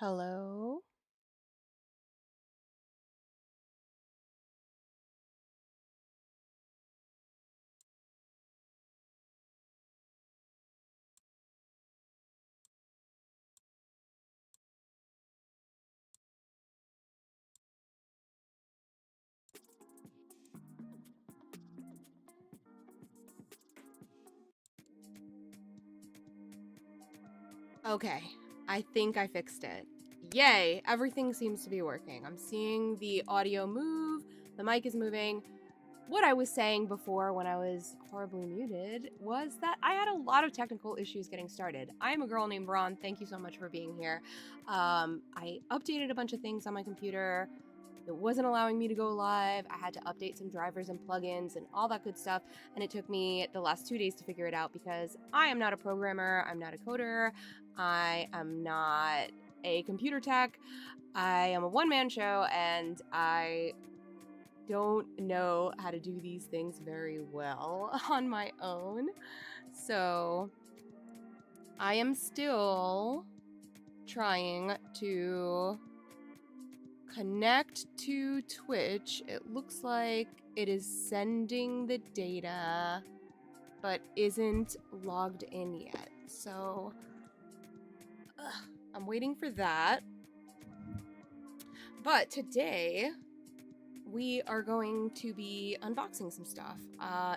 Hello? Okay, I think I fixed it. Yay, everything seems to be working. I'm seeing the audio move, the mic is moving. What I was saying before when I was horribly muted was that I had a lot of technical issues getting started. I am a girl named Ron. Thank you so much for being here. I updated a bunch of things on my computer. It wasn't allowing me to go live. I had to update some drivers and plugins and all that good stuff. And it took me the last 2 days to figure it out because I am not a programmer. I'm not a coder. I am not a computer tech. I am a one-man show and I don't know how to do these things very well on my own. So I am still trying to connect to Twitch. It looks like it is sending the data, but isn't logged in yet. So I'm waiting for that. But today we are going to be unboxing some stuff.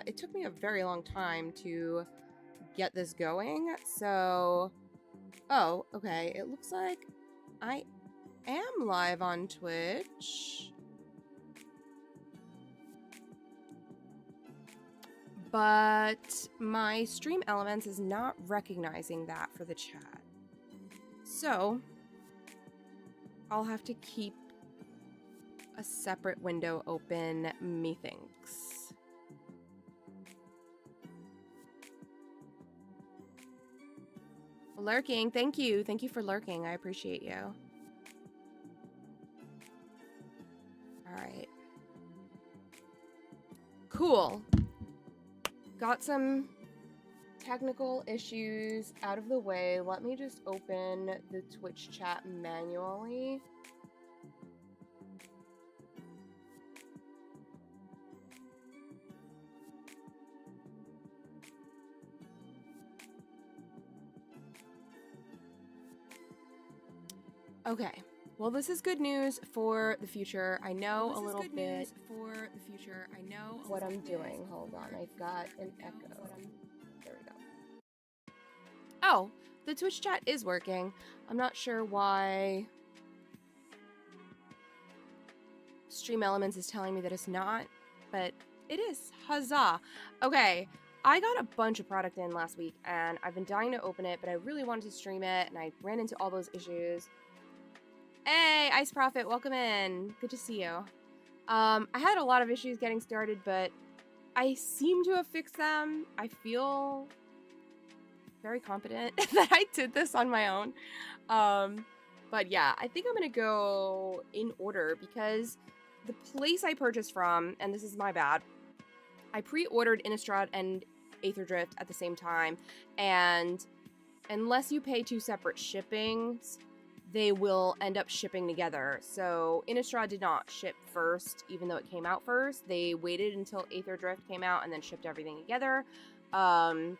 It took me a very long time to get this going. So, oh, okay. It looks like I am live on Twitch. But my Stream Elements is not recognizing that for the chat. So I'll have to keep a separate window open, methinks. Lurking, thank you. Thank you for lurking. I appreciate you. All right. Cool. Got some technical issues out of the way. Let me just open the Twitch chat manually. Okay. Well, this is good news for the future. I know a little bit for the future. I know what I'm doing. Hold on. I've got an echo. There we go. Oh, the Twitch chat is working. I'm not sure why Stream Elements is telling me that it's not, but it is. Huzzah. Okay. I got a bunch of product in last week and I've been dying to open it, but I really wanted to stream it and I ran into all those issues. Hey, Ice Prophet, welcome in. Good to see you. I had a lot of issues getting started, but I seem to have fixed them. I feel very confident that I did this on my own. But yeah, I think I'm gonna go in order because the place I purchased from, and this is my bad, I pre-ordered Innistrad and Aetherdrift at the same time, and unless you pay 2 separate shippings, they will end up shipping together. So Innistrad did not ship first, even though it came out first. They waited until Aetherdrift came out and then shipped everything together. And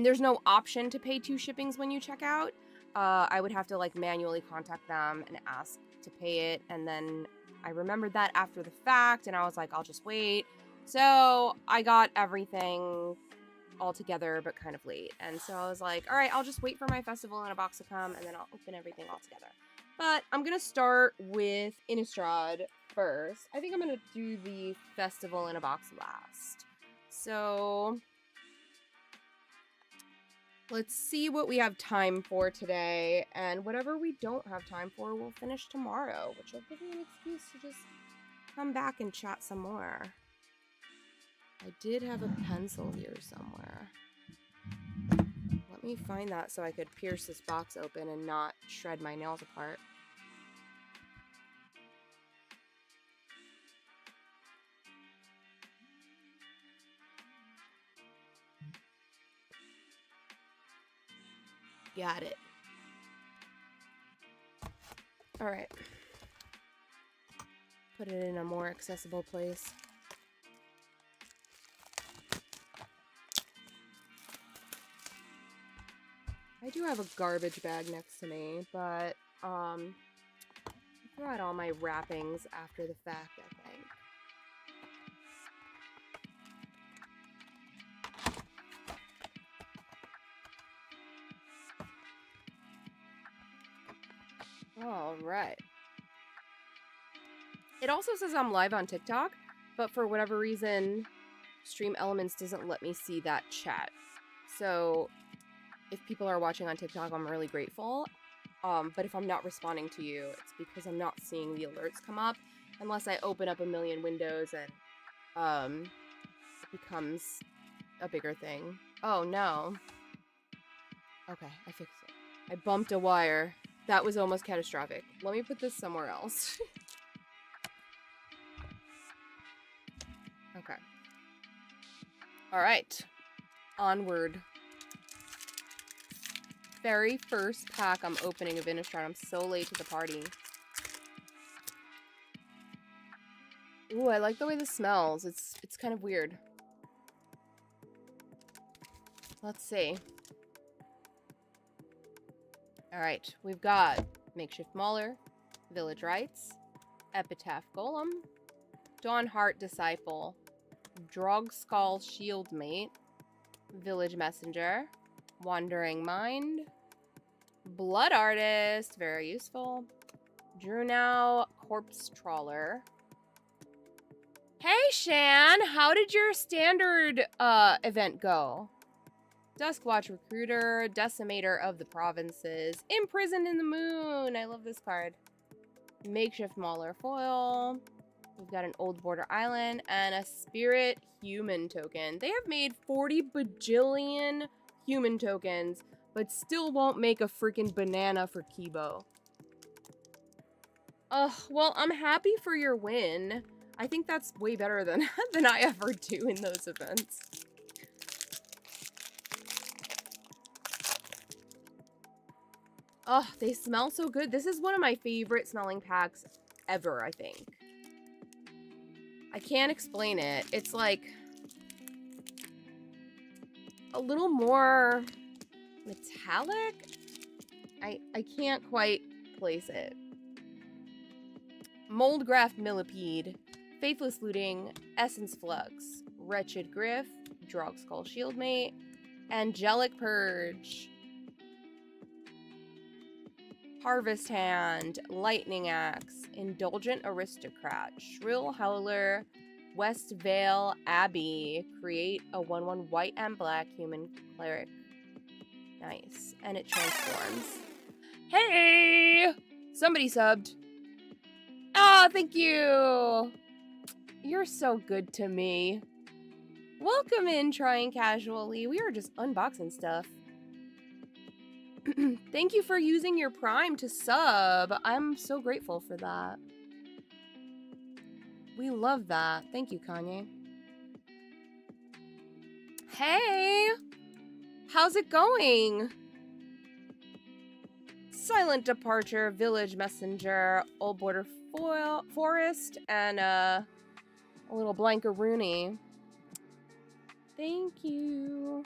there's no option to pay 2 shippings when you check out. I would have to like manually contact them and ask to pay it. And then I remembered that after the fact and I was like, I'll just wait. So I got everything all together, but kind of late. And so I was like, all right, I'll just wait for my festival in a box to come and then I'll open everything all together. But I'm going to start with Innistrad first. I think I'm going to do the festival in a box last. So let's see what we have time for today. And whatever we don't have time for, we'll finish tomorrow, which will give me an excuse to just come back and chat some more. I did have a pencil here somewhere. Let me find that so I could pierce this box open and not shred my nails apart. Got it. All right. Put it in a more accessible place. I do have a garbage bag next to me, but I throw out all my wrappings after the fact, I think. All right. It also says I'm live on TikTok, but for whatever reason, Stream Elements doesn't let me see that chat. So if people are watching on TikTok, I'm really grateful. But if I'm not responding to you, it's because I'm not seeing the alerts come up unless I open up a million windows and it becomes a bigger thing. Oh no. Okay, I fixed it. I bumped a wire. That was almost catastrophic. Let me put this somewhere else. Okay. All right. Onward. Very first pack I'm opening of Innistrad. I'm so late to the party. Ooh, I like the way this smells. It's kind of weird. Let's see. All right, we've got Makeshift Mauler, Village Rites, Epitaph Golem, Dawnheart Disciple, Drogskull Shieldmate, Village Messenger, Wandering Mind, Blood Artist, very useful, Drunau Corpse Trawler. Hey Shan, how did your standard event go? Duskwatch Recruiter, Decimator of the Provinces, Imprisoned in the Moon. I love this card. Makeshift Mauler foil. We've got an Old Border Island and a Spirit Human token. They have made 40 bajillion human tokens, but still won't make a freaking banana for Kibo. Well, I'm happy for your win. I think that's way better than I ever do in those events. Oh, they smell so good. This is one of my favorite smelling packs ever, I think. I can't explain it. It's like a little more metallic. I can't quite place it. Moldgraft Millipede, Faithless Looting, Essence Flux, Wretched Griff, Drogskull Shieldmate, Angelic Purge, Harvest Hand, Lightning Axe, Indulgent Aristocrat, Shrill Howler, West Vale Abbey, create a 1/1 white and black human cleric. Nice. And it transforms. Hey! Somebody subbed. Oh, thank you! You're so good to me. Welcome in, Trying Casually. We are just unboxing stuff. Thank you for using your Prime to sub. I'm so grateful for that. We love that. Thank you, Kanye. Hey! How's it going? Silent Departure, Village Messenger, Old Border Forest, and a little Blankaroonie. Thank you.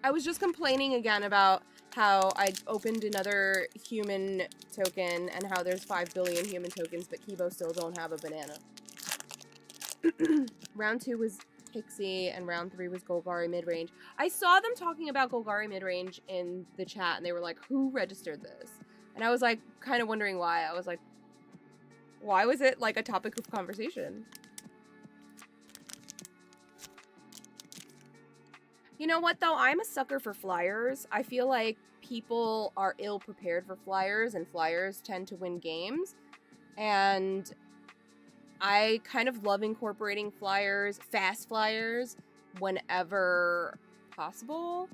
I was just complaining again about how I opened another human token and how there's 5 billion human tokens, but Kibo still don't have a banana. Round 2 was Pixie, and round 3 was Golgari midrange. I saw them talking about Golgari midrange in the chat, and they were like, who registered this? And I was like, kind of wondering why. I was like, why was it like a topic of conversation? You know what, though? I'm a sucker for flyers. I feel like people are ill-prepared for flyers, and flyers tend to win games. And I kind of love incorporating flyers, fast flyers, whenever possible.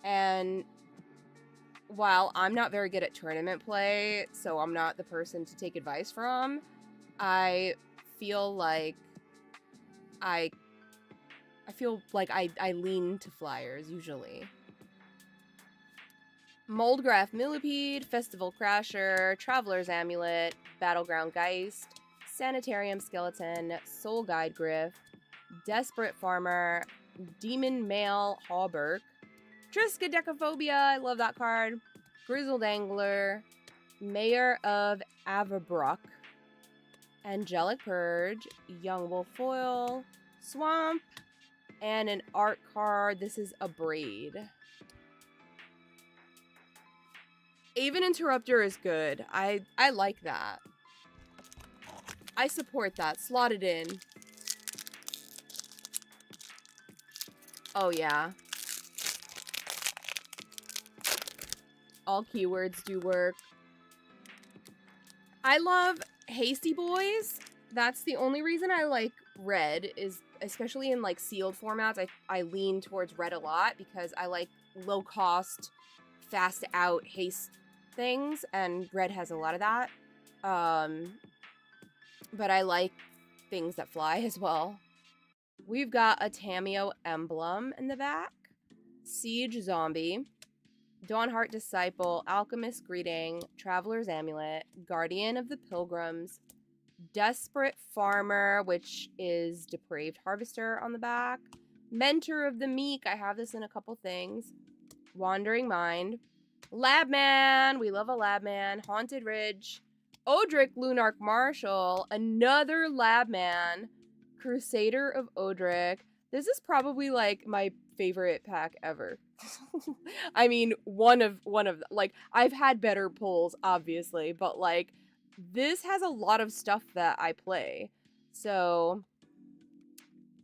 And while I'm not very good at tournament play, so I'm not the person to take advice from, I feel like I lean to flyers, usually. Moldgraph Millipede, Festival Crasher, Traveler's Amulet, Battleground Geist, Sanitarium Skeleton, Soul Guide Griff, Desperate Farmer, Demon Male Hawberk, Triskaidekaphobia, I love that card, Grizzled Angler, Mayor of Averbrook, Angelic Purge, Young Wolf Foil, Swamp, and an art card. This is a Braid. Aven Interrupter is good. I like that. I support that. Slot it in. Oh, yeah. All keywords do work. I love Hasty Boys. That's the only reason I like red, is especially in like sealed formats. I lean towards red a lot because I like low cost, fast out haste things, and red has a lot of that. But I like things that fly as well. We've got a Tameo emblem in the back, Siege Zombie, Dawnheart Disciple, Alchemist Greeting, Traveler's Amulet, Guardian of the Pilgrims, Desperate Farmer, which is Depraved Harvester on the back, Mentor of the Meek, I have this in a couple things, Wandering Mind, Labman, we love a Labman, Haunted Ridge, Odric Lunarch Marshal, another Labman, Crusader of Odric. This is probably like my favorite pack ever. I mean, one of like, I've had better pulls obviously, but like this has a lot of stuff that I play. So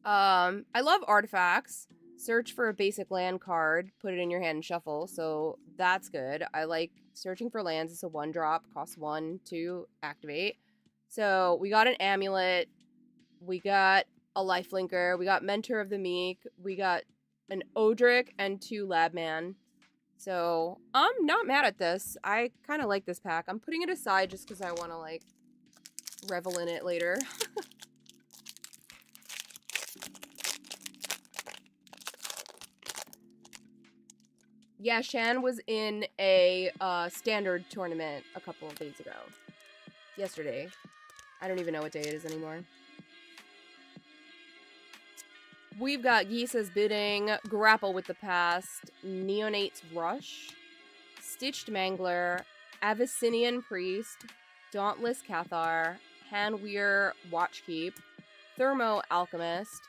I love artifacts. Search for a basic land card, put it in your hand and shuffle, so that's good. I like searching for lands. It's a 1-drop, costs 1 to activate. So we got an amulet, we got a lifelinker, we got Mentor of the Meek, we got an Odric, and 2 Labman. So I'm not mad at this. I kind of like this pack. I'm putting it aside just because I want to like revel in it later. Yeah, Shan was in a standard tournament a couple of days ago. Yesterday. I don't even know what day it is anymore. We've got Gisa's Bidding, Grapple with the Past, Neonate's Rush, Stitched Mangler, Abyssinian Priest, Dauntless Cathar, Hanweir Watchkeep, Thermo Alchemist,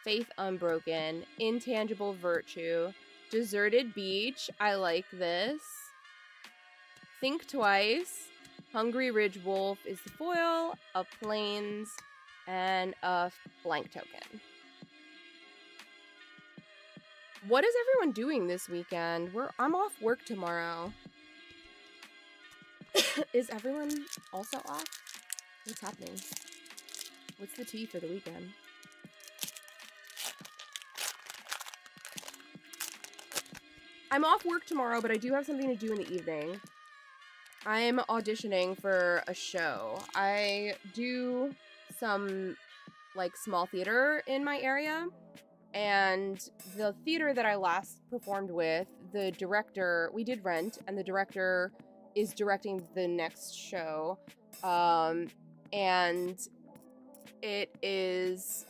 Faith Unbroken, Intangible Virtue, Deserted Beach, I like this. Think Twice, Hungry Ridge Wolf is the foil, a Plains, and a blank token. What is everyone doing this weekend? I'm off work tomorrow. Is everyone also off? What's happening? What's the tea for the weekend? I'm off work tomorrow, but I do have something to do in the evening. I'm auditioning for a show. I do some, like, small theater in my area, and the theater that I last performed with, the director, we did Rent, and the director is directing the next show, and it is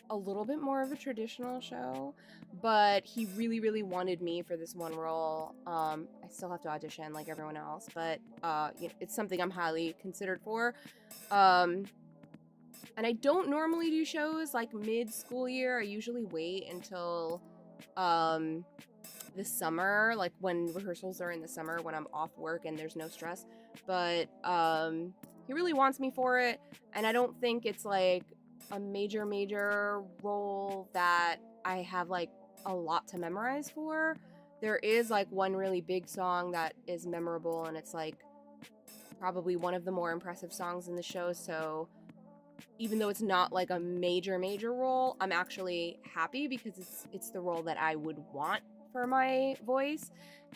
a little bit more of a traditional show, but he really, really wanted me for this one role. I still have to audition like everyone else, but you know, it's something I'm highly considered for. And I don't normally do shows like mid-school year. I usually wait until the summer, like when rehearsals are in the summer, when I'm off work and there's no stress. But he really wants me for it, and I don't think it's like a major role that I have like a lot to memorize for. There is like one really big song that is memorable, and it's like probably one of the more impressive songs in the show, so even though it's not like a major role, I'm actually happy because it's the role that I would want for my voice,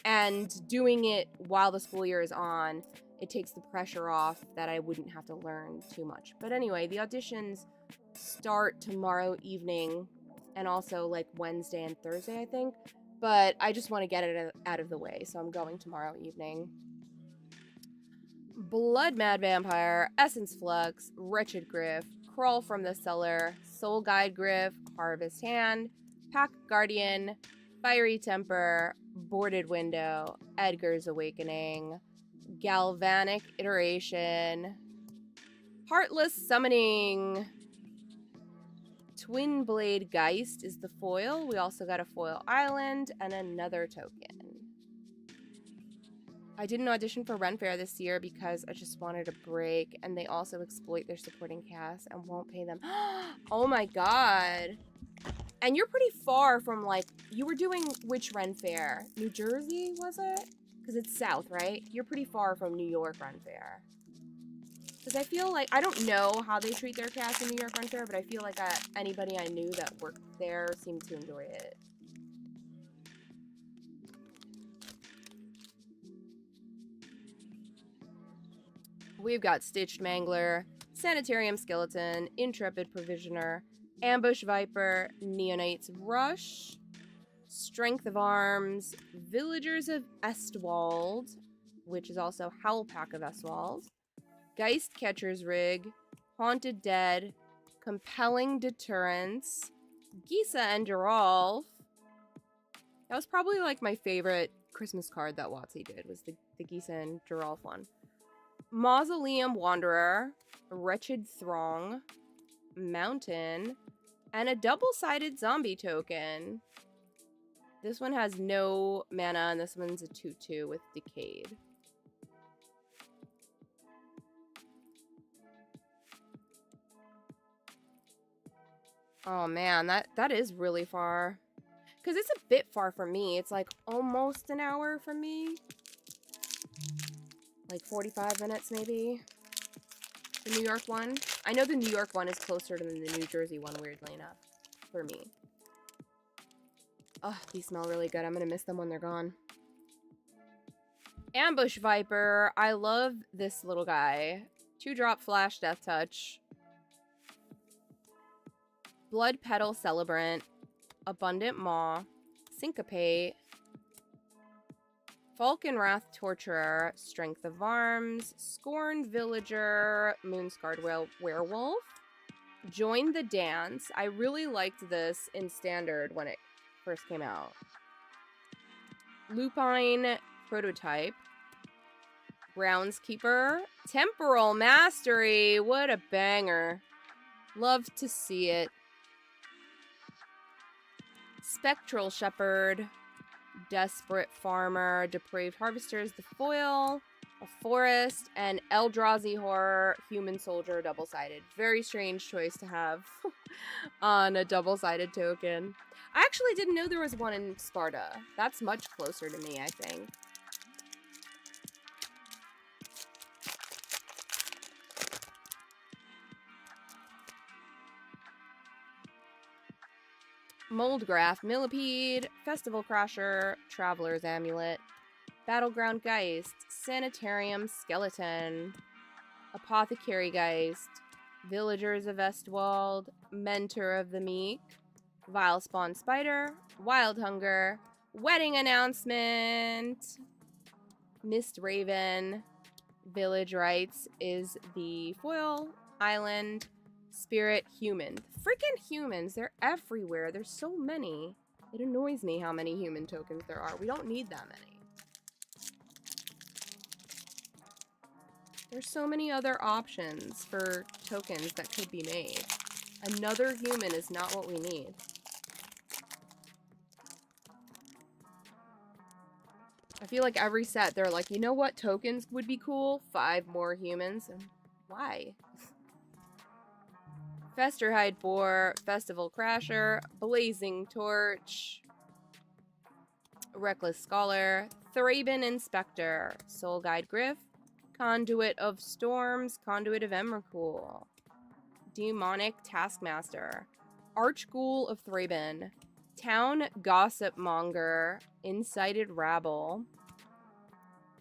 and doing it while the school year is on, it takes the pressure off that I wouldn't have to learn too much. But anyway, the auditions start tomorrow evening and also like Wednesday and Thursday, I think. but I just want to get it out of the way, so I'm going tomorrow evening. Blood Mad Vampire, Essence Flux, Wretched Griff, Crawl from the Cellar, Soul Guide Griff, Harvest Hand, Pack Guardian, Fiery Temper, Boarded Window, Edgar's Awakening, Galvanic Iteration, Heartless Summoning, Twin Blade Geist is the foil. We also got a foil island and another token. I didn't audition for Ren Fair this year because I just wanted a break, and they also exploit their supporting cast and won't pay them. Oh my god. And you're pretty far from, like, you were doing which Ren Fair? New Jersey, was it? Because it's south, right? You're pretty far from New York Ren Fair. Because I feel like, I don't know how they treat their cast in New York Ren Fair, but I feel like anybody I knew that worked there seemed to enjoy it. We've got Stitched Mangler, Sanitarium Skeleton, Intrepid Provisioner, Ambush Viper, Neonight's Rush, Strength of Arms, Villagers of Estwald, which is also Howlpack of Estwald, Geist Catcher's Rig, Haunted Dead, Compelling Deterrence, Gisa and Geralf. That was probably like my favorite Christmas card that WotC did, was the Gisa and Geralf one. Mausoleum Wanderer, Wretched Throng, Mountain, and a double-sided zombie token. This one has no mana, and this one's a 2/2 with Decayed. Oh man, that is really far. Because it's a bit far from me. It's like almost an hour from me. Like 45 minutes, maybe. The New York one. I know the New York one is closer than the New Jersey one, weirdly enough. For me. Oh, these smell really good. I'm gonna miss them when they're gone. Ambush Viper. I love this little guy. 2-drop Flash Death Touch. Blood Petal Celebrant. Abundant Maw. Syncopate. Falcon Wrath Torturer, Strength of Arms, Scorned Villager, Moonscarred Werewolf, Join the Dance. I really liked this in Standard when it first came out. Lupine Prototype, Groundskeeper, Temporal Mastery. What a banger. Love to see it. Spectral Shepherd, Desperate Farmer, Depraved Harvester is the foil, a Forest, and Eldrazi Horror, Human Soldier, double-sided. Very strange choice to have on a double-sided token. I actually didn't know there was one in Sparta. That's much closer to me, I think. Moldgraph, Millipede, Festival Crasher, Traveler's Amulet, Battleground Geist, Sanitarium Skeleton, Apothecary Geist, Villagers of Estwald, Mentor of the Meek, Vilespawn Spider, Wild Hunger, Wedding Announcement, Mist Raven, Village Rites is the foil, Island, Spirit Human. Freaking humans, they're everywhere. There's so many. It annoys me how many human tokens there are. We don't need that many. There's so many other options for tokens that could be made. Another human is not what we need. I feel like every set they're like, you know what tokens would be cool? 5 more humans. And why? Festerhide Boar, Festival Crasher, Blazing Torch, Reckless Scholar, Thraben Inspector, Soul Guide Griff, Conduit of Storms, Conduit of Emrakul, Demonic Taskmaster, Archghoul of Thraben, Town Gossip Monger, Incited Rabble,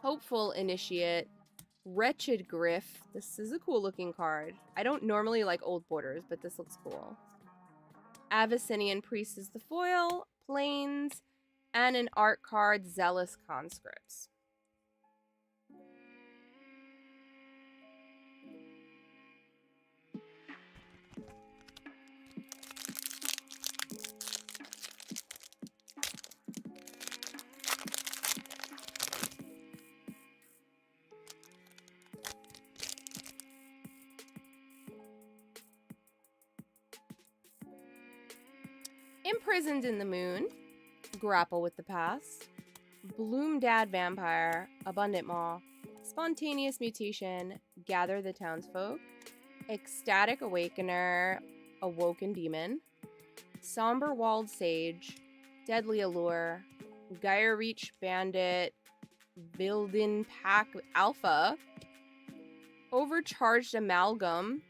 Hopeful Initiate, Wretched Griff. This is a cool looking card. I don't normally like old borders, but this looks cool. Abyssinian Priest is the foil. Plains. and an art card, Zealous Conscripts. Imprisoned in the Moon, Grapple with the Past, Bloom Dad Vampire, Abundant Maw, Spontaneous Mutation, Gather the Townsfolk, Ecstatic Awakener, Awoken Demon, Somber Walled Sage, Deadly Allure, Gyre Reach Bandit, Vilden Pack Alpha, Overcharged Amalgam,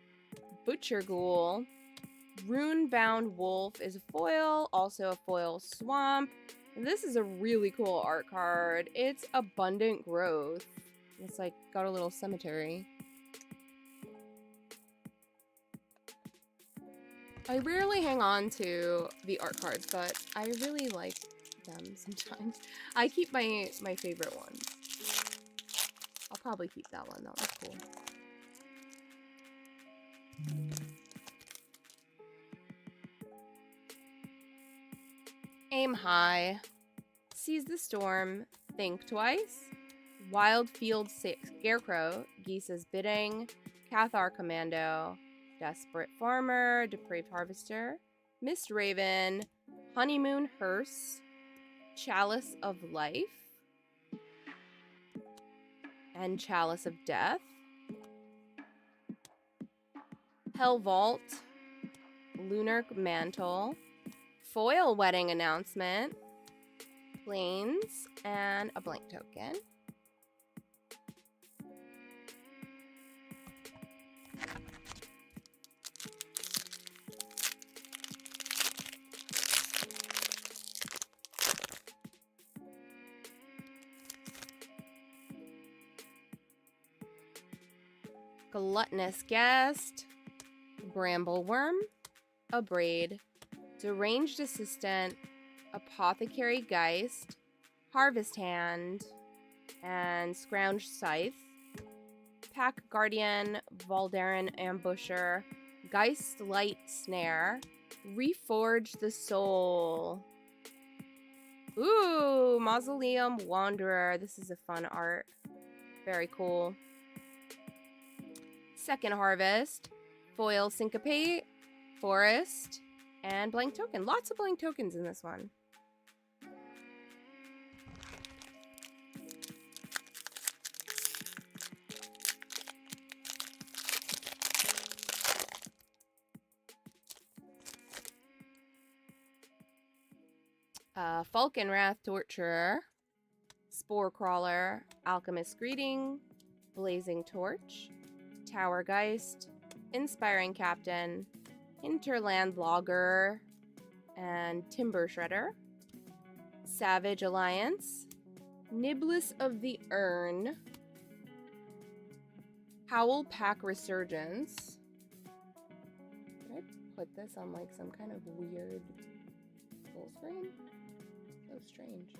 Butcher Ghoul, Runebound Wolf is a foil, also a foil Swamp. And this is a really cool art card. It's Abundant Growth. It's like got a little cemetery. I rarely hang on to the art cards, but I really like them sometimes. I keep my favorite ones. I'll probably keep that one though. That's cool. Aim High, Seize the Storm, Think Twice, Wild Field Scarecrow, Gisa's Bidding, Cathar Commando, Desperate Farmer, Depraved Harvester, Mist Raven, Honeymoon Hearse, Chalice of Life, and Chalice of Death, Hell Vault, Lunar Mantle, Foil Wedding Announcement, Plains, and a blank token. Gluttonous Guest, Brambleworm, a Braid, Deranged Assistant, Apothecary Geist, Harvest Hand, and Scrounge Scythe, Pack Guardian, Valdarin Ambusher, Geist Light Snare, Reforge the Soul. Ooh, Mausoleum Wanderer. This is a fun art. Very cool. Second Harvest, Foil Syncopate, Forest, and blank token. Lots of blank tokens in this one. Falkenrath Torturer, Spore Crawler, Alchemist Greeting, Blazing Torch, Tower Geist, Inspiring Captain, Hinterland Logger, and Timber Shredder, Savage Alliance, Niblis of the Urn, Howl Pack Resurgence. Did I put this on like some kind of weird full screen? So strange.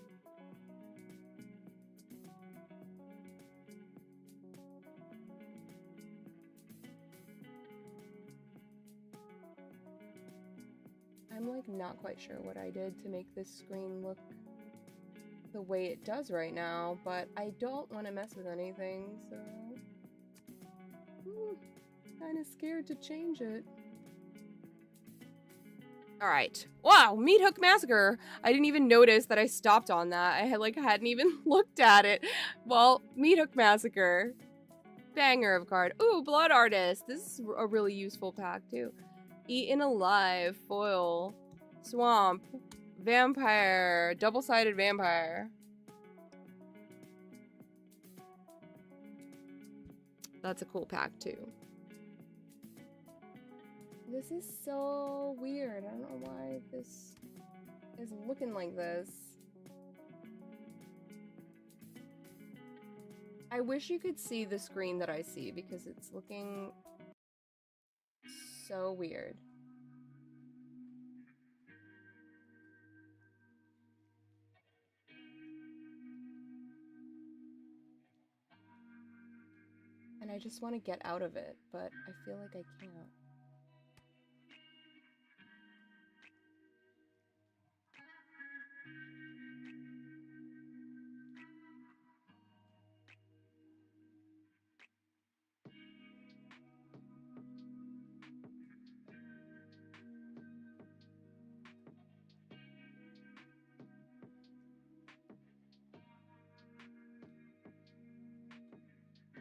I'm like not quite sure what I did to make this screen look the way it does right now, but I don't want to mess with anything, so kind of scared to change it. Alright. Wow, Meat Hook Massacre! I didn't even notice that I stopped on that. I hadn't even looked at it. Well, Meat Hook Massacre. Banger of card. Ooh, Blood Artist. This is a really useful pack, too. Eaten Alive, Foil, Swamp, Vampire, Double-Sided Vampire. That's a cool pack, too. This is so weird. I don't know why this is looking like this. I wish you could see the screen that I see because it's looking so weird. I just want to get out of it, but I feel like I can't.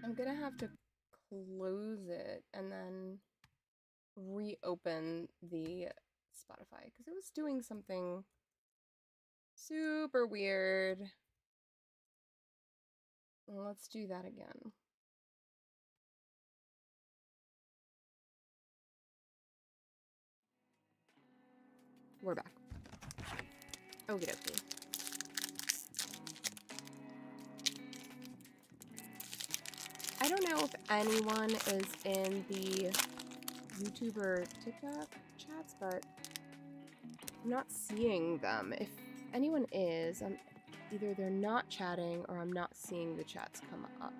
I'm gonna have to close it and then reopen the Spotify because it was doing something super weird. Let's do that again. We're back. Okie dokie. I don't know if anyone is in the YouTube or TikTok chats, but I'm not seeing them. If anyone is, either they're not chatting or I'm not seeing the chats come up.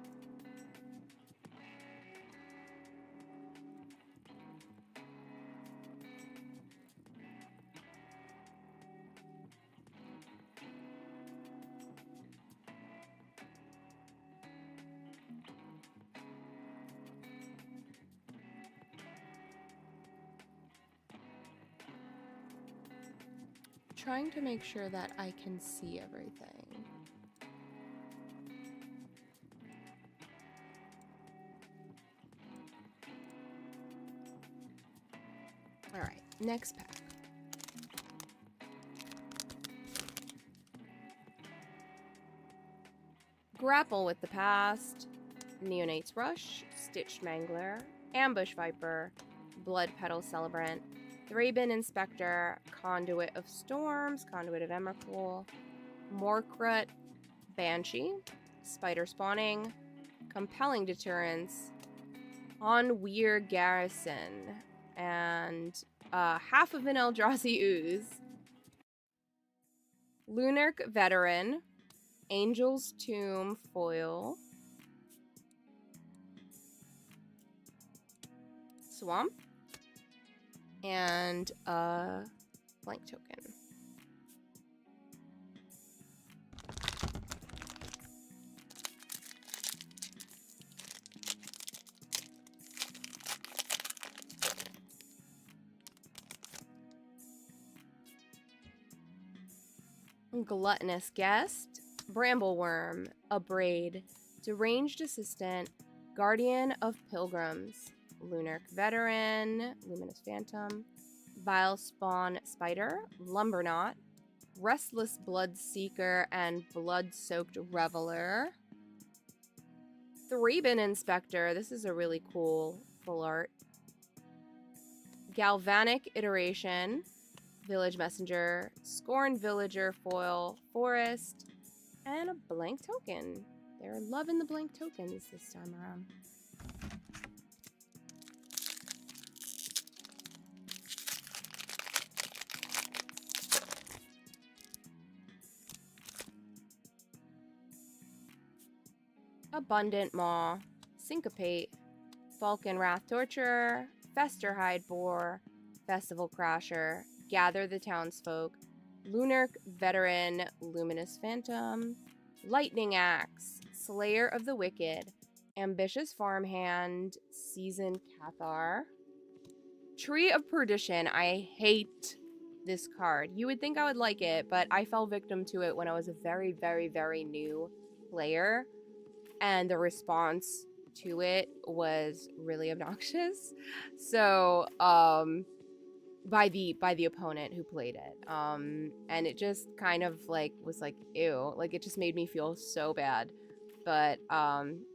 Trying to make sure that I can see everything. All right, next pack. Grapple with the Past, Neonate's Rush, Stitched Mangler, Ambush Viper, Blood Petal Celebrant, Thraben Inspector, Conduit of Storms, Conduit of Emrakul, Morkrut, Banshee, Spider Spawning, Compelling Deterrence, Onweir Garrison, and half of an Eldrazi Ooze, Lunark Veteran, Angel's Tomb Foil, Swamp, and a blank token. Gluttonous Guest, Brambleworm, Abrade, Deranged Assistant, Guardian of Pilgrims, Lunark Veteran, Luminous Phantom, Vile Spawn Spider, Lumberknot, Restless Bloodseeker, and Blood-Soaked Reveler. Thraben Inspector, this is a really cool full art. Galvanic Iteration, Village Messenger, Scorn Villager Foil, Forest, and a blank token. They're loving the blank tokens this time around. Abundant Maw, Syncopate, Falcon Wrath Torturer, Festerhide Boar, Festival Crasher, Gather the Townsfolk, Lunark Veteran, Luminous Phantom, Lightning Axe, Slayer of the Wicked, Ambitious Farmhand, Seasoned Cathar, Tree of Perdition. I hate this card. You would think I would like it, but I fell victim to it when I was a very, very, very new player, and the response to it was really obnoxious. So, by the opponent who played it. And it just kind of like was like, ew, like it just made me feel so bad. But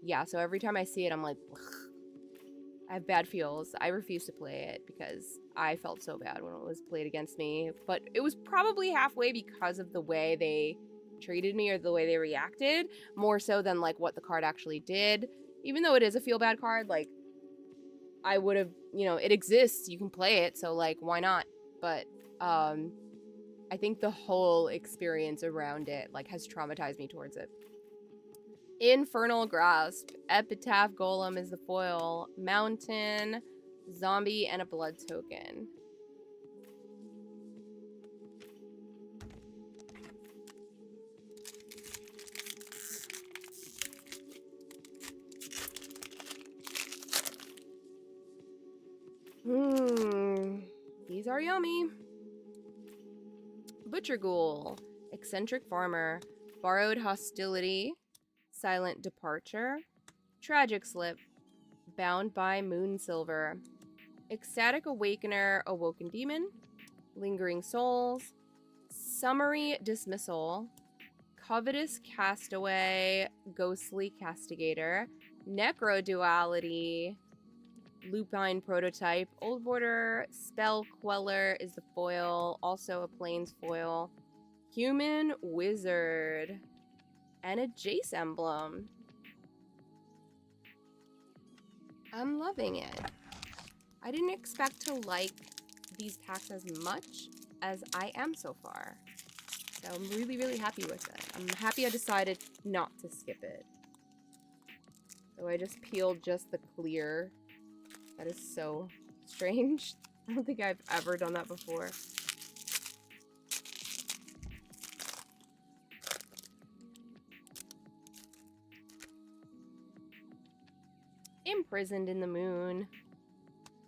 yeah, so every time I see it, I'm like, ugh. I have bad feels. I refuse to play it because I felt so bad when it was played against me. But it was probably halfway because of the way they treated me or the way they reacted, more so than like what the card actually did. Even though it is a feel bad card, like I would have, you know, it exists, you can play it, so like why not? But I think the whole experience around it like has traumatized me towards it. Infernal Grasp. Epitaph Golem is the foil. Mountain, zombie, and a blood token. These are yummy. Butcher Ghoul. Eccentric Farmer. Borrowed Hostility. Silent Departure. Tragic Slip. Bound by Moonsilver. Ecstatic Awakener, Awoken Demon. Lingering Souls. Summary Dismissal. Covetous Castaway, Ghostly Castigator. Necro Duality. Lupine Prototype. Old Border. Spell Queller is the foil. Also a Plains foil. Human Wizard. And a Jace emblem. I'm loving it. I didn't expect to like these packs as much as I am so far. So I'm really, really happy with it. I'm happy I decided not to skip it. So I just peeled just the clear. That is so strange. I don't think I've ever done that before. Imprisoned in the Moon.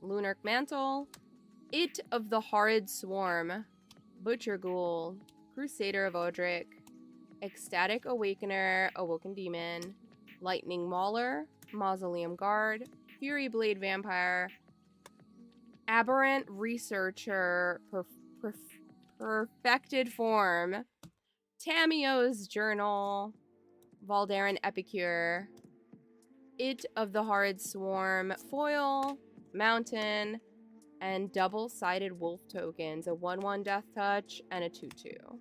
Lunarch Mantle. It of the Horrid Swarm. Butcher Ghoul. Crusader of Odric. Ecstatic Awakener, Awoken Demon. Lightning Mauler. Mausoleum Guard. Fury Blade Vampire. Aberrant Researcher. Perfected Form. Tamiyo's Journal. Valdarin Epicure. It of the Horrid Swarm. Foil. Mountain. And double-sided wolf tokens. A 1/1 Death Touch and a 2/2.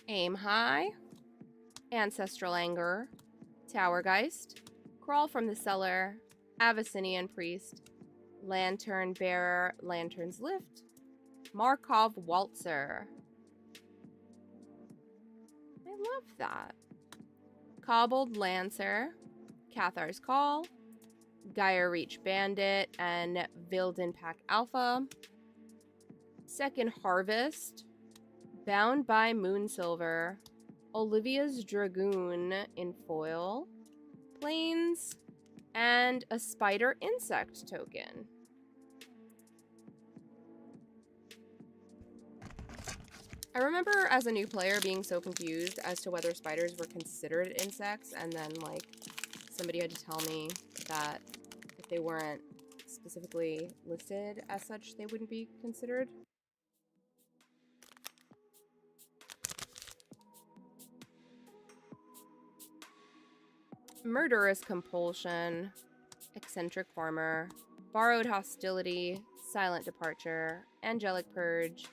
Aim High. Ancestral Anger. Towergeist. Crawl from the Cellar. Abyssinian Priest. Lantern Bearer, Lantern's Lift. Markov Waltzer. I love that. Cobbled Lancer. Cathar's Call. Gaia Reach Bandit and Vilden Pack Alpha. Second Harvest. Bound by Moonsilver. Olivia's Dragoon in foil. Plains. And a Spider Insect token. I remember as a new player being so confused as to whether spiders were considered insects, and then like somebody had to tell me that if they weren't specifically listed as such, they wouldn't be considered. Murderous Compulsion. Eccentric Farmer. Borrowed Hostility. Silent Departure. Angelic Purge.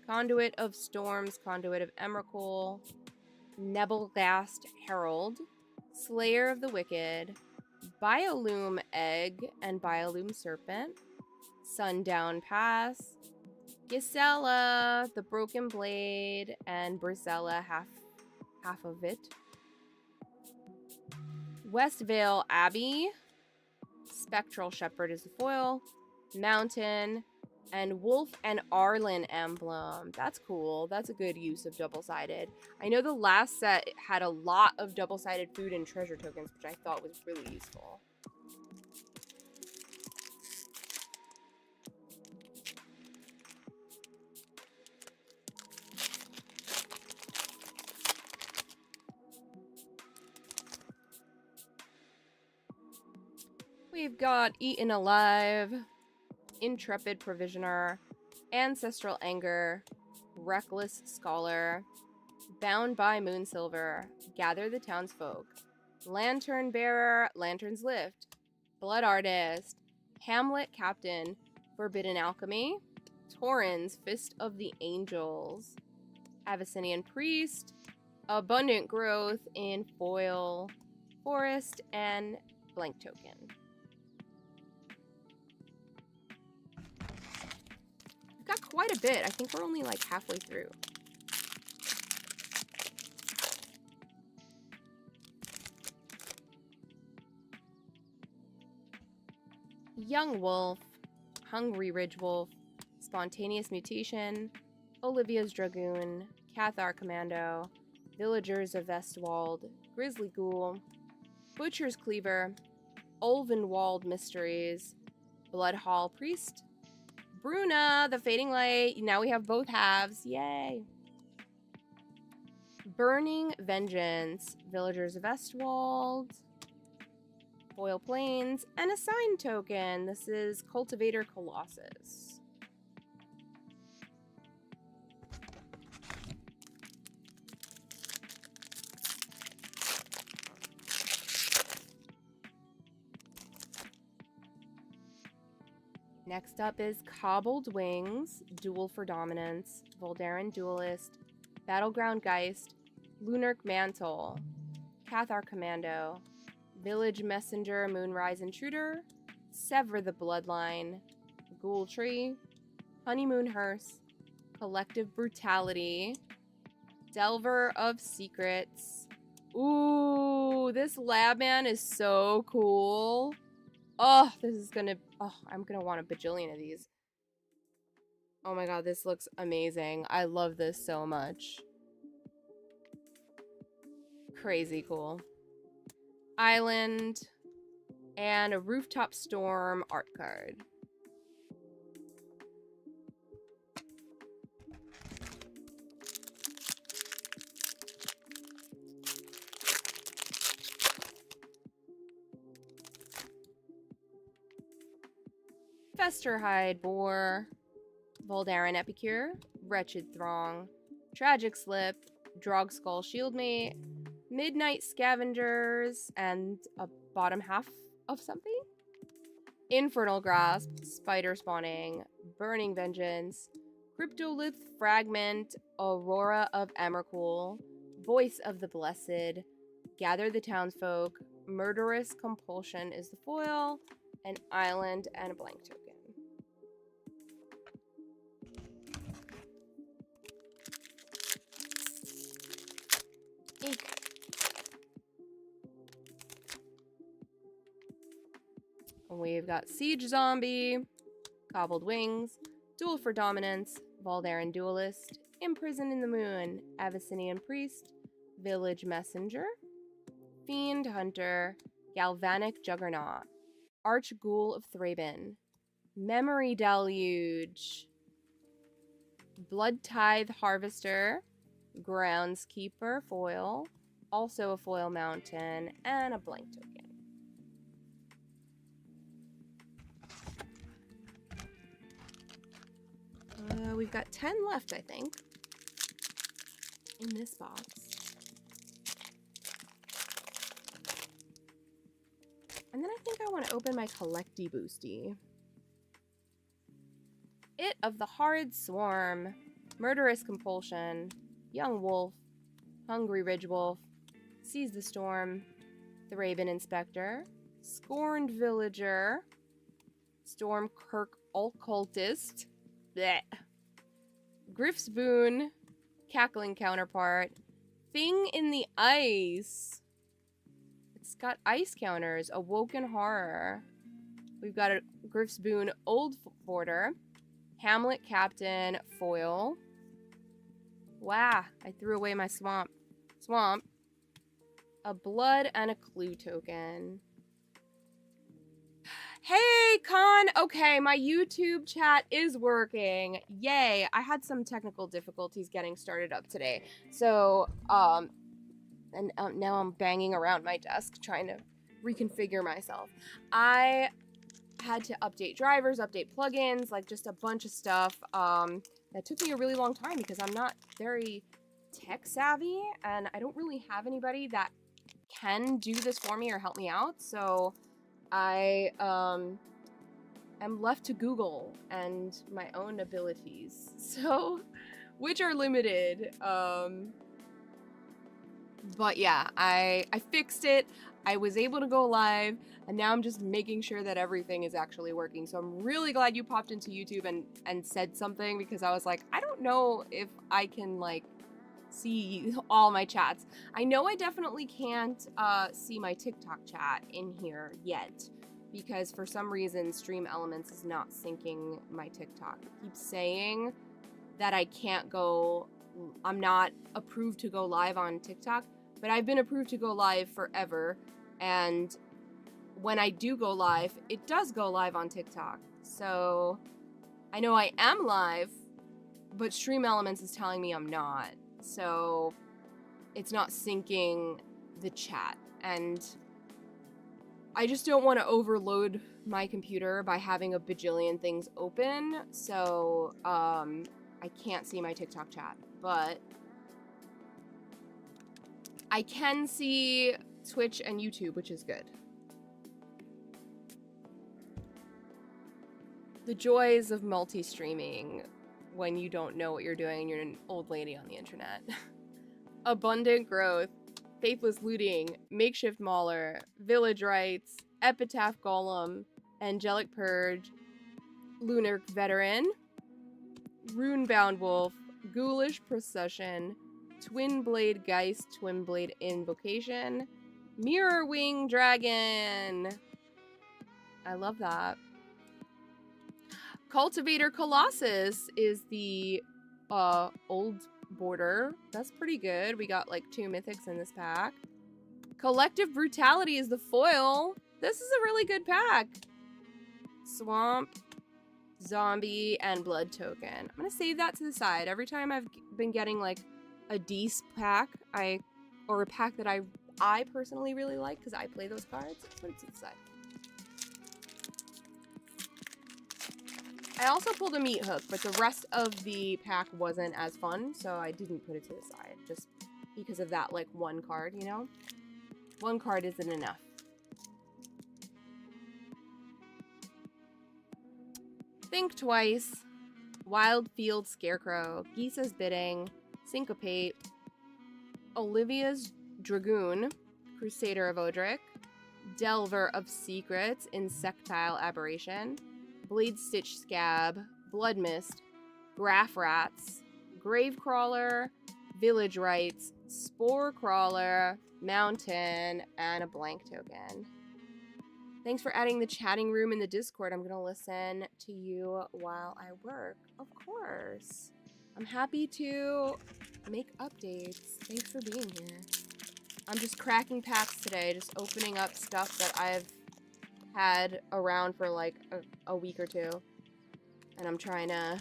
Conduit of Storms. Conduit of Emrakul. Nebelgast Herald. Slayer of the Wicked. Biolume Egg and Biolume Serpent. Sundown Pass. Gisela, the Broken Blade, and Brisella, half of it. Westvale Abbey. Spectral Shepherd is the foil. Mountain. And Wolf and Arlen emblem. That's cool. That's a good use of double-sided. I know the last set had a lot of double-sided food and treasure tokens, which I thought was really useful. We've got Eaten Alive, Intrepid Provisioner, Ancestral Anger, Reckless Scholar, Bound by Moonsilver, Gather the Townsfolk, Lantern Bearer, Lantern's Lift, Blood Artist, Hamlet Captain, Forbidden Alchemy, Torrens, Fist of the Angels, Abyssinian Priest, Abundant growth in foil, forest, and blank token. We've got quite a bit. I think we're only like halfway through. Young Wolf, Hungry Ridge Wolf, Spontaneous Mutation, Olivia's Dragoon, Cathar Commando, Villagers of Vestwald, Grizzly Ghoul, Butcher's Cleaver, Ulvenwald Mysteries, Bloodhall Priest, Bruna, the Fading Light. Now we have both halves. Yay! Burning Vengeance, Villagers of Vestwald, Foil Plains, and a sign token. This is Cultivator Colossus. Next up is Cobbled Wings, Duel for Dominance, Voldaren Duelist, Battleground Geist, Lunarch Mantle, Cathar Commando, Village Messenger, Moonrise Intruder, Sever the Bloodline, Ghoul Tree, Honeymoon Hearse, Collective Brutality, Delver of Secrets. Ooh, this lab man is so cool. Oh, this is gonna... Oh, I'm gonna want a bajillion of these. Oh my god, this looks amazing. I love this so much. Crazy cool. Island. And a Rooftop Storm art card. Festerhide Boar, Voldaren Epicure, Wretched Throng, Tragic Slip, Drogskull Shieldmate, Midnight Scavengers, and a bottom half of something? Infernal Grasp, Spider Spawning, Burning Vengeance, Cryptolith Fragment, Aurora of Emrakul, Voice of the Blessed, Gather the Townsfolk, Murderous Compulsion is the foil, an island, and a blank token. Eek. We've got Siege Zombie, Cobbled Wings, Duel for Dominance, Voldaren Duelist, Imprisoned in the Moon, Abyssinian Priest, Village Messenger, Fiend Hunter, Galvanic Juggernaut, Archghoul of Thraben, Memory Deluge, Blood Tithe Harvester, Groundskeeper foil, also a foil mountain, and a blank token. We've got 10 left, I think, in this box. And then I think I want to open my Collecty Boosty. It of the Horrid Swarm, Murderous Compulsion, Young Wolf, Hungry Ridge Wolf, Seize the Storm, Thraben Inspector, Scorned Villager, Stormkirk Occultist, bleh, Griff's Boon, Cackling Counterpart, Thing in the Ice. It's got ice counters, Awoken Horror. We've got a Griff's Boon Old Border, Hamlet Captain foil. Wow, I threw away my swamp. A blood and a clue token. Hey, Con! Okay, my YouTube chat is working. Yay! I had some technical difficulties getting started up today. So, now I'm banging around my desk trying to reconfigure myself. I had to update drivers, update plugins, like just a bunch of stuff. That took me a really long time because I'm not very tech savvy and I don't really have anybody that can do this for me or help me out. So I am left to Google and my own abilities. So, which are limited. But yeah, I fixed it. I was able to go live, and now I'm just making sure that everything is actually working. So I'm really glad you popped into YouTube and said something, because I was like, I don't know if I can like see all my chats. I know I definitely can't see my TikTok chat in here yet, because for some reason Stream Elements is not syncing my TikTok. It keeps saying that I can't go, I'm not approved to go live on TikTok, but I've been approved to go live forever, and when I do go live, it does go live on TikTok. So I know I am live, but Stream Elements is telling me I'm not. So it's not syncing the chat, and I just don't want to overload my computer by having a bajillion things open. So I can't see my TikTok chat, but I can see Twitch and YouTube, which is good. The joys of multi-streaming when you don't know what you're doing and you're an old lady on the internet. Abundant Growth, Faithless Looting, Makeshift Mauler, Village Rites, Epitaph Golem, Angelic Purge, Lunar Veteran, Runebound Wolf, Ghoulish Procession, Twin Blade Geist, Twin Blade Invocation, Mirror Wing Dragon. I love that. Cultivator Colossus is the old border. That's pretty good. We got like 2 mythics in this pack. Collective Brutality is the foil. This is a really good pack. Swamp, Zombie, and Blood Token. I'm gonna save that to the side. Every time I've been getting like a Deece pack, or a pack that I personally really like because I play those cards, put it to the side. I also pulled a meat hook, but the rest of the pack wasn't as fun, so I didn't put it to the side, just because of that, like, one card, you know? One card isn't enough. Think Twice, Wild Field Scarecrow, Gisa's Bidding, Syncopate, Olivia's Dragoon, Crusader of Odric, Delver of Secrets, Insectile Aberration, Blade Stitch Scab, Blood Mist, Graph Rats, Gravecrawler, Village Rites, Spore Crawler, Mountain, and a blank token. Thanks for adding the chatting room in the Discord. I'm going to listen to you while I work. Of course. I'm happy to make updates. Thanks for being here. I'm just cracking packs today, just opening up stuff that I've had around for like a week or two, and I'm trying to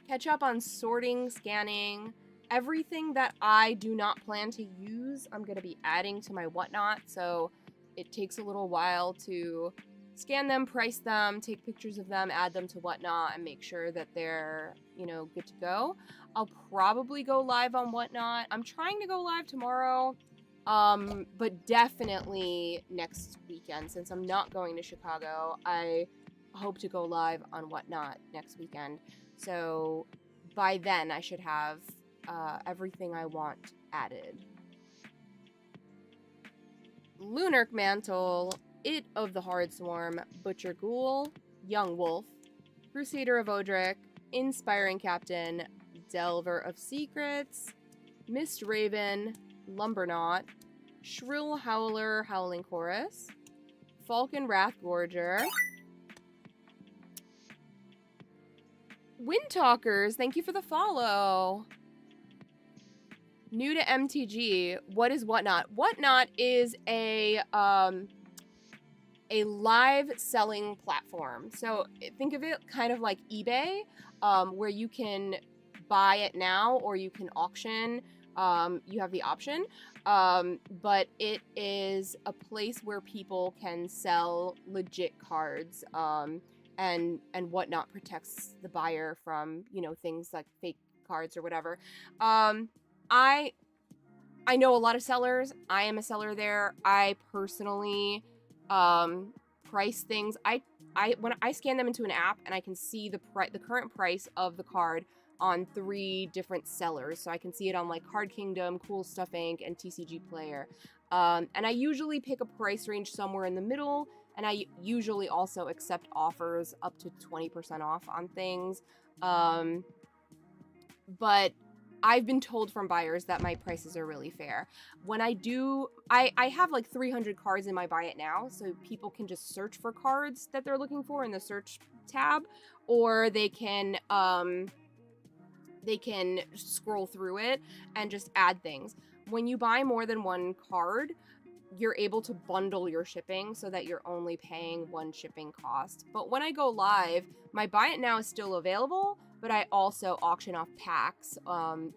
catch up on sorting, scanning, everything that I do not plan to use. I'm gonna be adding to my whatnot, so it takes a little while to scan them, price them, take pictures of them, add them to whatnot, and make sure that they're, you know, good to go. I'll probably go live on whatnot. I'm trying to go live tomorrow. But definitely next weekend, since I'm not going to Chicago. I hope to go live on Whatnot next weekend. So by then I should have everything I want added. Lunarch Mantle, It of the Hard Swarm, Butcher Ghoul, Young Wolf, Crusader of Odric, Inspiring Captain, Delver of Secrets, Mist Raven, Lumberknot, Shrill Howler, Howling Chorus, Falcon Wrathgorger, Windtalkers, thank you for the follow. New to MTG, what is Whatnot? Whatnot is a live selling platform. So think of it kind of like eBay, where you can buy it now or you can auction. You have the option, but it is a place where people can sell legit cards, and Whatnot protects the buyer from, you know, things like fake cards or whatever. I know a lot of sellers. I am a seller there. I personally price things. When I scan them into an app and I can see the current price of the card on 3 different sellers. So I can see it on like Card Kingdom, Cool Stuff Inc., and TCG Player. And I usually pick a price range somewhere in the middle, and I usually also accept offers up to 20% off on things. But I've been told from buyers that my prices are really fair. When I do, I have like 300 cards in my Buy It Now, so people can just search for cards that they're looking for in the search tab, or they can scroll through it and just add things. When you buy more than one card, you're able to bundle your shipping so that you're only paying one shipping cost. But when I go live, my Buy It Now is still available, but I also auction off packs,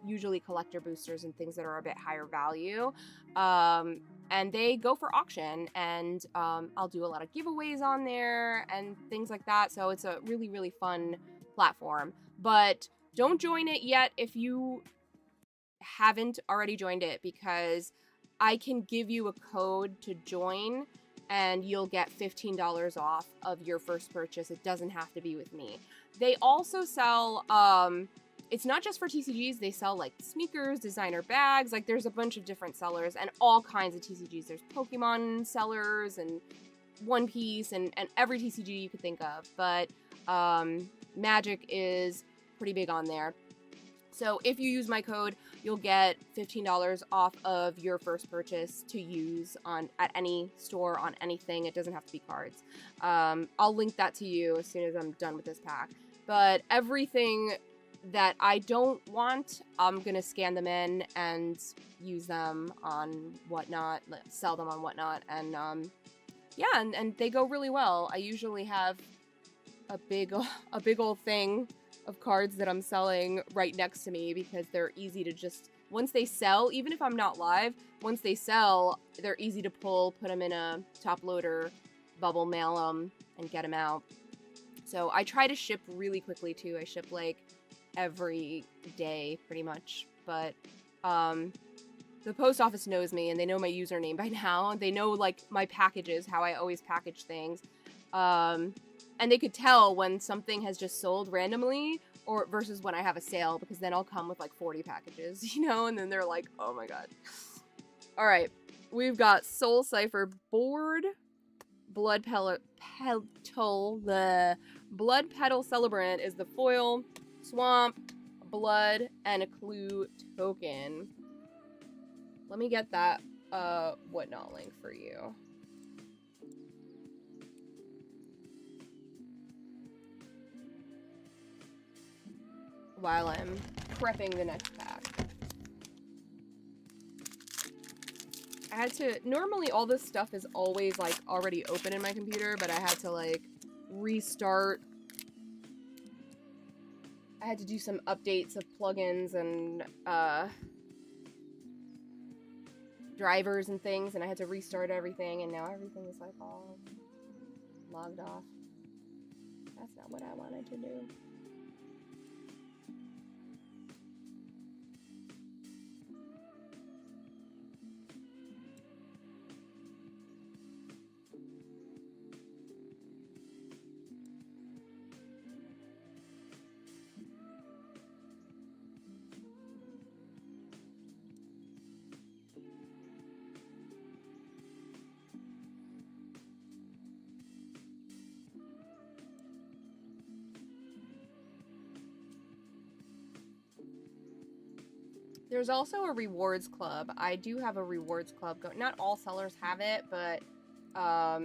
usually collector boosters and things that are a bit higher value. And they go for auction, and I'll do a lot of giveaways on there and things like that. So it's a really, really fun platform. But don't join it yet if you haven't already joined it, because I can give you a code to join and you'll get $15 off of your first purchase. It doesn't have to be with me. They also sell, it's not just for TCGs, they sell like sneakers, designer bags, like there's a bunch of different sellers and all kinds of TCGs. There's Pokemon sellers and One Piece and every TCG you could think of, but Magic is pretty big on there. So if you use my code, you'll get $15 off of your first purchase to use at any store on anything. It doesn't have to be cards. I'll link that to you as soon as I'm done with this pack. But everything that I don't want, I'm going to scan them in and use them on Whatnot, sell them on Whatnot. And yeah, and they go really well. I usually have a big old thing of cards that I'm selling right next to me because they're easy to just, once they sell, even if I'm not live, once they sell, they're easy to pull, put them in a top loader, bubble mail them, and get them out. So I try to ship really quickly too. I ship like every day pretty much, but the post office knows me and they know my username by now. They know like my packages, how I always package things. And they could tell when something has just sold randomly or versus when I have a sale, because then I'll come with like 40 packages, you know, and then they're like, oh my god. All right, we've got Soul Cipher board, Blood Petal, the Blood Petal Celebrant is the foil, Swamp, Blood, and a Clue token. Let me get that Whatnot link for you. While I'm prepping the next pack. I had to, normally all this stuff is always like already open in my computer, but I had to like restart. I had to do some updates of plugins and drivers and things, and I had to restart everything, and now everything is like all logged off. That's not what I wanted to do. There's also a rewards club. I do have a rewards club going. Not all sellers have it, but I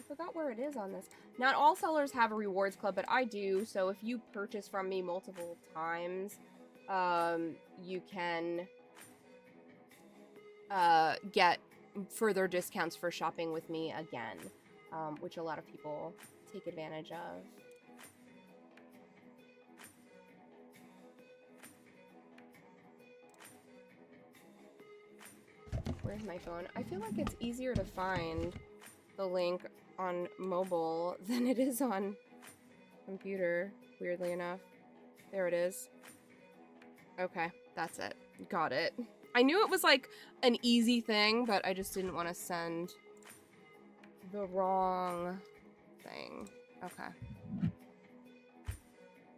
forgot where it is on this. Not all sellers have a rewards club, but I do. So if you purchase from me multiple times, you can get further discounts for shopping with me again, which a lot of people take advantage of. Where's my phone? I feel like it's easier to find the link on mobile than it is on computer, weirdly enough. There it is. Okay, that's it. Got it. I knew it was like an easy thing, but I just didn't want to send the wrong thing. Okay.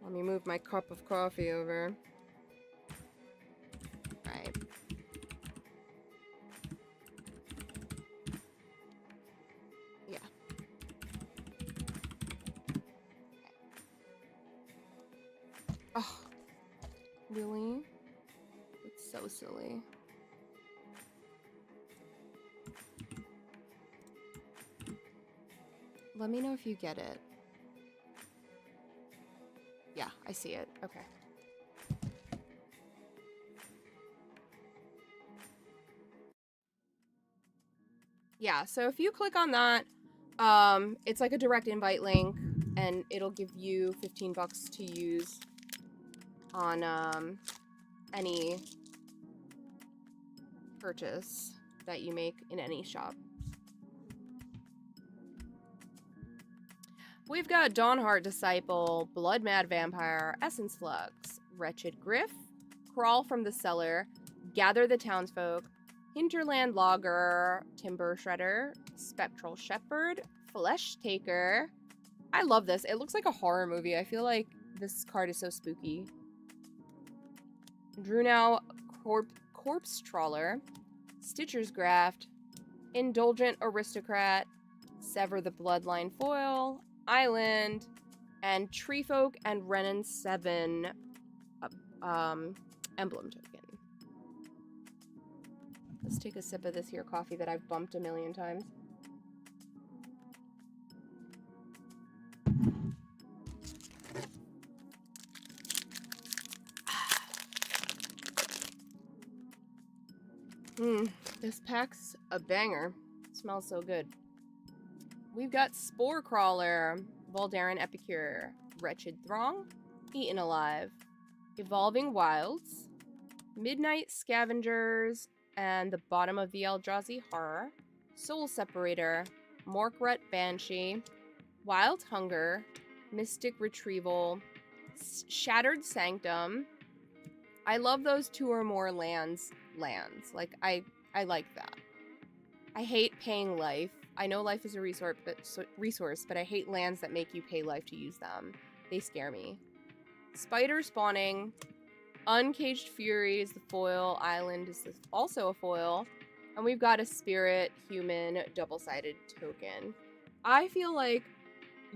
Let me move my cup of coffee over. Right. Yeah. Oh, really? It's so silly. Let me know if you get it. Yeah, I see it. Okay. Yeah, so if you click on that, it's like a direct invite link, and it'll give you $15 to use on any purchase that you make in any shop. We've got Dawnheart Disciple, Blood Mad Vampire, Essence Flux, Wretched Griff, Crawl from the Cellar, Gather the Townsfolk, Hinterland Logger, Timber Shredder, Spectral Shepherd, Flesh Taker. I love this. It looks like a horror movie. I feel like this card is so spooky. Drunau Corpse Trawler, Stitcher's Graft, Indulgent Aristocrat, Sever the Bloodline Foil, Island, and Treefolk and Renin 7 emblem token. Let's take a sip of this here coffee that I've bumped a million times. This pack's a banger. It smells so good. We've got Spore Crawler, Voldaren Epicure, Wretched Throng, Eaten Alive, Evolving Wilds, Midnight Scavengers, and the bottom of the Eldrazi Horror, Soul Separator, Morkrut Banshee, Wild Hunger, Mystic Retrieval, Shattered Sanctum. I love those 2 or more lands. Like, I like that. I hate paying life. I know life is a resource, but I hate lands that make you pay life to use them. They scare me. Spider Spawning, Uncaged Fury is the foil. Island is also a foil. And we've got a Spirit Human double-sided token. I feel like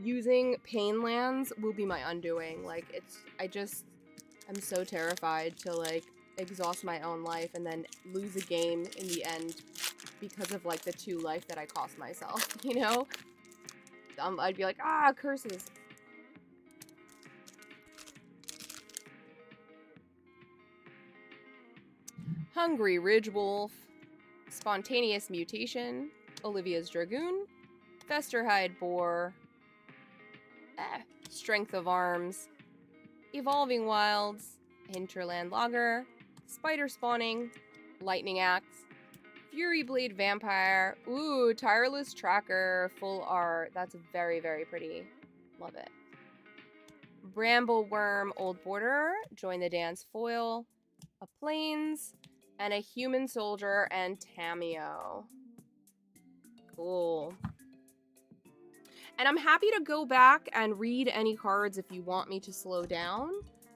using pain lands will be my undoing. Like, I'm so terrified to, like, exhaust my own life and then lose a game in the end because of, like, the 2 life that I cost myself, you know? I'd be like, curses. Hungry Ridgewolf, Spontaneous Mutation, Olivia's Dragoon, Festerhide Boar, Strength of Arms, Evolving Wilds, Hinterland Logger, Spider Spawning, Lightning Axe, Fury Blade Vampire, ooh, Tireless Tracker, full art, that's very, very pretty, love it. Bramble Worm, Old Border, Join the Dance foil, a Plains, and a Human Soldier and Tameo. Cool. And I'm happy to go back and read any cards if you want me to slow down.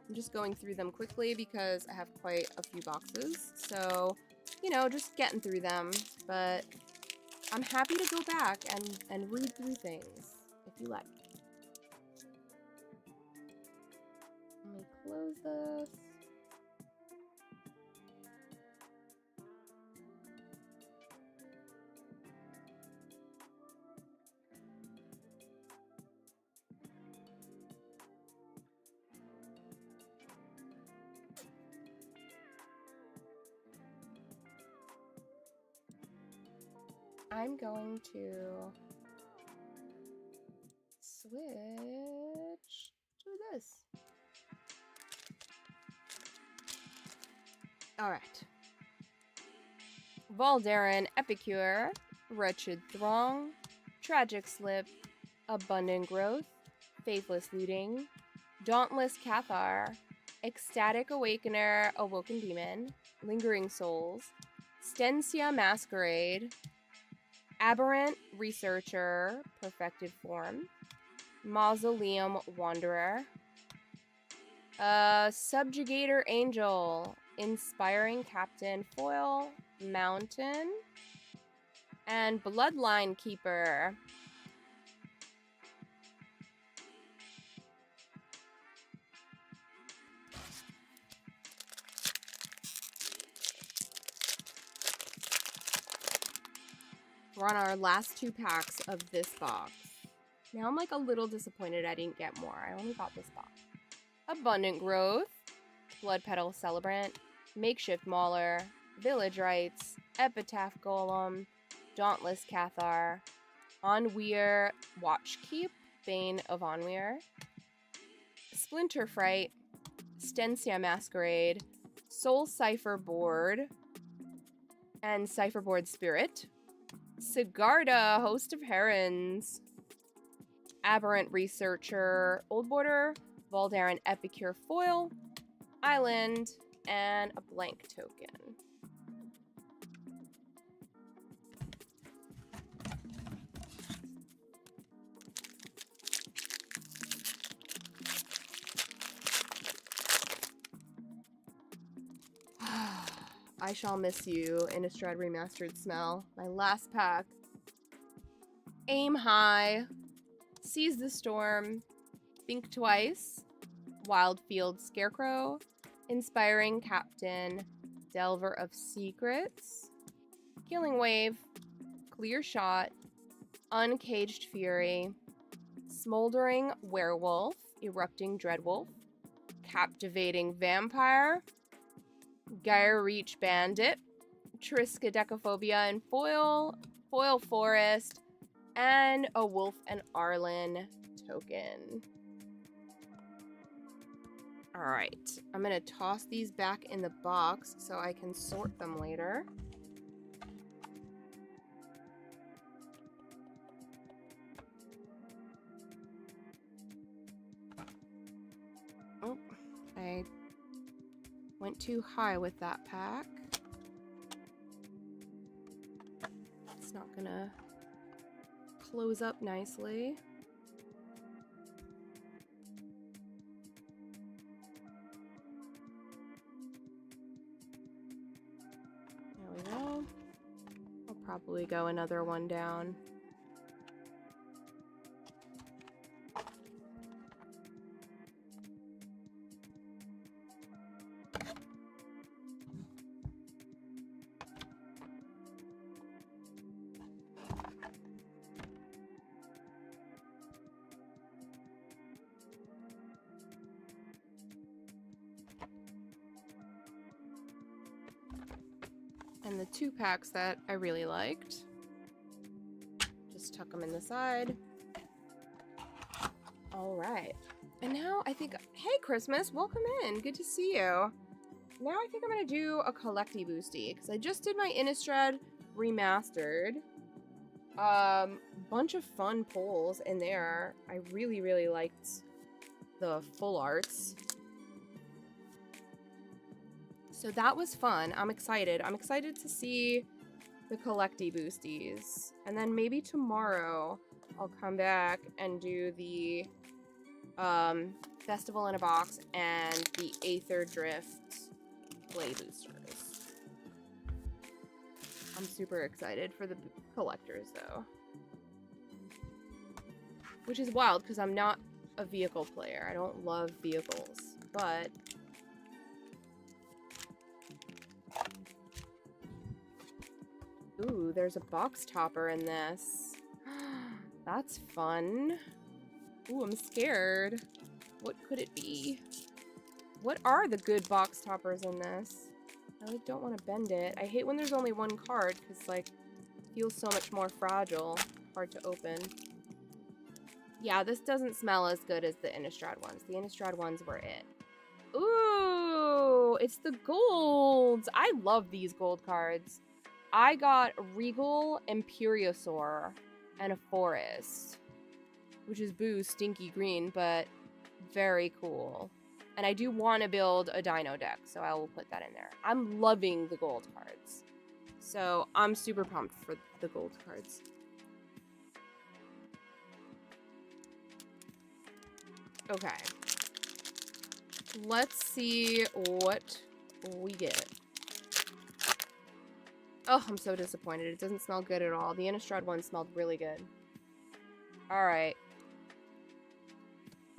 I'm just going through them quickly because I have quite a few boxes. So, you know, just getting through them. But I'm happy to go back and read through things if you like. Let me close this. I'm going to switch to this. Alright. Voldaren Epicure, Wretched Throng, Tragic Slip, Abundant Growth, Faithless Looting, Dauntless Cathar, Ecstatic Awakener, Awoken Demon, Lingering Souls, Stensia Masquerade, Aberrant Researcher, Perfected Form, Mausoleum Wanderer. Subjugator Angel. Inspiring Captain Foil. Mountain. And Bloodline Keeper. We're on our last 2 packs of this box. Now I'm like a little disappointed I didn't get more. I only got this box. Abundant Growth, Blood Petal Celebrant, Makeshift Mauler, Village Rites, Epitaph Golem, Dauntless Cathar, Onweir Watchkeep, Bane of Onweir, Splinter Fright, Stensia Masquerade, Soul Cipher Board, and Cipher Board Spirit, Sigarda, Host of Herons, Aberrant Researcher, Old Border, Voldaren Epicure Foil, Island, and a blank token. I shall miss you, Innistrad Remastered smell. My last pack. Aim high. Seize the storm. Think twice. Wildfield Scarecrow. Inspiring Captain. Delver of Secrets. Killing Wave. Clear Shot. Uncaged Fury. Smoldering Werewolf. Erupting Dreadwolf. Captivating Vampire. Gyre Reach Bandit, Triskaidekaphobia in foil, Foil Forest, and a Wolf and Arlen token. Alright, I'm going to toss these back in the box so I can sort them later. Oh, I went too high with that pack. It's not gonna close up nicely. There we go. I'll probably go another one down. And the 2 packs that I really liked. Just tuck them in the side. All right. And now I think, hey Christmas, welcome in. Good to see you. Now I think I'm going to do a collecty boosty because I just did my Innistrad Remastered. Bunch of fun pulls in there. I really, really liked the full arts. So that was fun. I'm excited. I'm excited to see the collecty boosties. And then maybe tomorrow I'll come back and do the Festival in a Box and the Aetherdrift play boosters. I'm super excited for the collectors though. Which is wild because I'm not a vehicle player. I don't love vehicles, but ooh, there's a box topper in this. That's fun. Ooh, I'm scared. What could it be? What are the good box toppers in this? I like, don't want to bend it. I hate when there's only one card because, like, it feels so much more fragile. Hard to open. Yeah, this doesn't smell as good as the Innistrad ones. The Innistrad ones were it. Ooh, it's the golds. I love these gold cards. I got Regal Imperiosaur and a Forest, which is boo stinky green, but very cool. And I do want to build a dino deck, so I will put that in there. I'm loving the gold cards. So I'm super pumped for the gold cards. Okay. Let's see what we get. Oh, I'm so disappointed. It doesn't smell good at all. The Innistrad one smelled really good. Alright.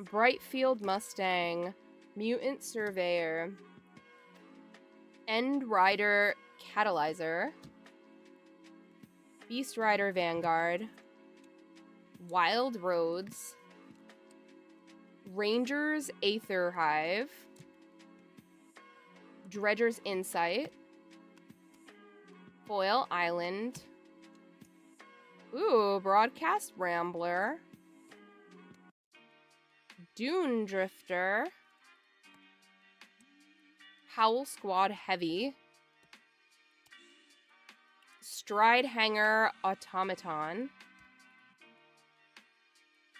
Brightfield Mustang. Mutant Surveyor. End Rider Catalyzer. Beast Rider Vanguard. Wild Roads. Ranger's Aether Hive. Dredger's Insight. Foil Island. Ooh, Broadcast Rambler. Dune Drifter. Howl Squad Heavy. Stride Hanger Automaton.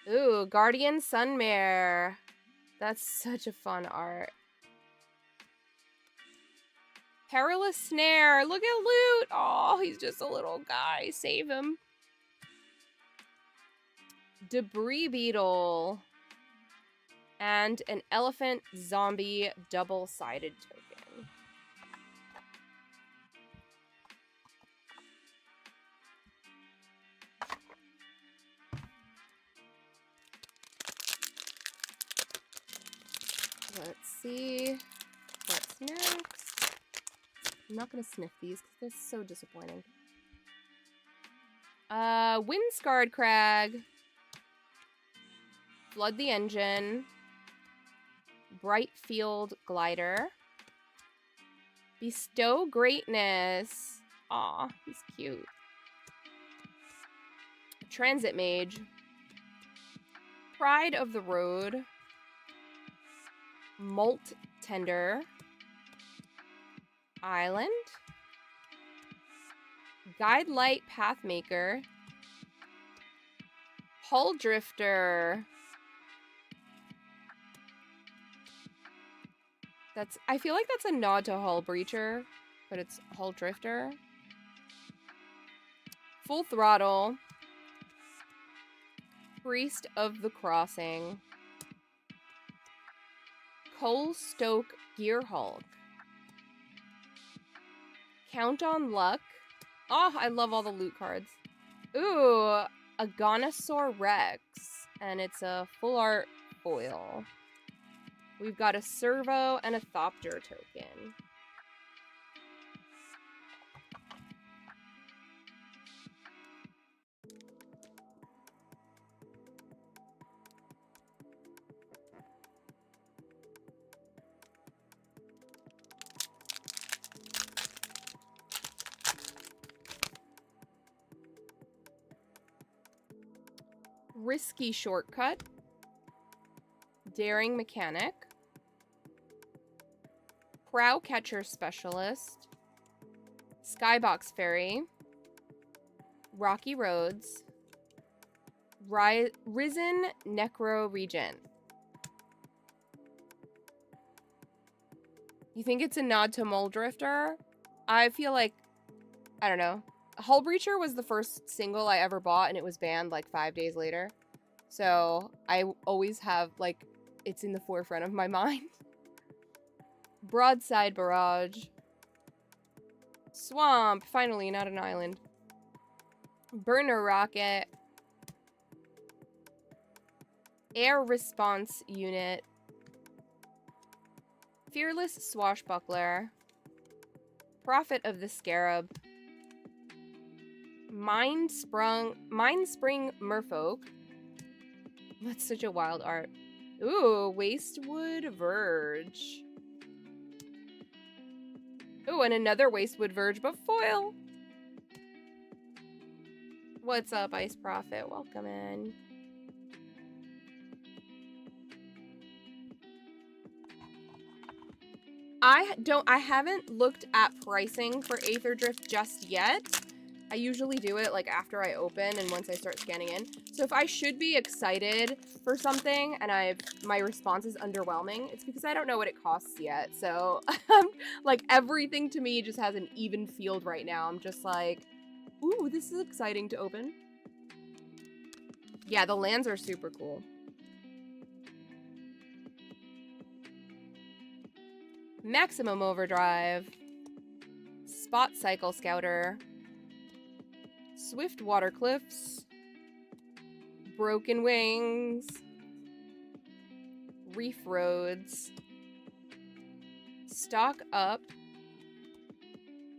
Ooh, Guardian Sunmare. That's such a fun art. Perilous Snare. Look at Loot. Oh, he's just a little guy. Save him. Debris Beetle. And an Elephant Zombie double-sided token. Let's see what's next. I'm not going to sniff these because they're so disappointing. Windscarred Crag. Flood the Engine. Brightfield Glider. Bestow Greatness. Aw, he's cute. Transit Mage. Pride of the Road. Molt Tender. Island. Guide Light Pathmaker. Hull Drifter. I feel like that's a nod to Hull Breacher, but it's Hull Drifter. Full Throttle. Priest of the Crossing. Coal Stoke Gearhulk. Count on Luck. Oh, I love all the loot cards. Ooh, a Gonosaur Rex. And it's a full art foil. We've got a Servo and a Thopter token. Risky Shortcut. Daring Mechanic. Prow Catcher Specialist. Skybox Fairy. Rocky Roads. Risen Necro Regent. You think it's a nod to Mole Drifter? I feel like, I don't know. Hull Breacher was the first single I ever bought, and it was banned like 5 days later. So I always have, like, it's in the forefront of my mind. Broadside Barrage. Swamp. Finally, not an island. Burner Rocket. Air Response Unit. Fearless Swashbuckler. Prophet of the Scarab. Mindspring Merfolk. That's such a wild art. Ooh, Wastewood Verge. Ooh, and another Wastewood Verge, but foil. What's up, Ice Prophet? Welcome in. I haven't looked at pricing for Aetherdrift just yet. I usually do it like after I open and once I start scanning in. So if I should be excited for something and my response is underwhelming, it's because I don't know what it costs yet. So like everything to me just has an even field right now. I'm just like, ooh, this is exciting to open. Yeah, the lands are super cool. Maximum Overdrive. Spot Cycle Scouter. Swift Water Cliffs. Broken Wings. Reef Roads. Stock Up.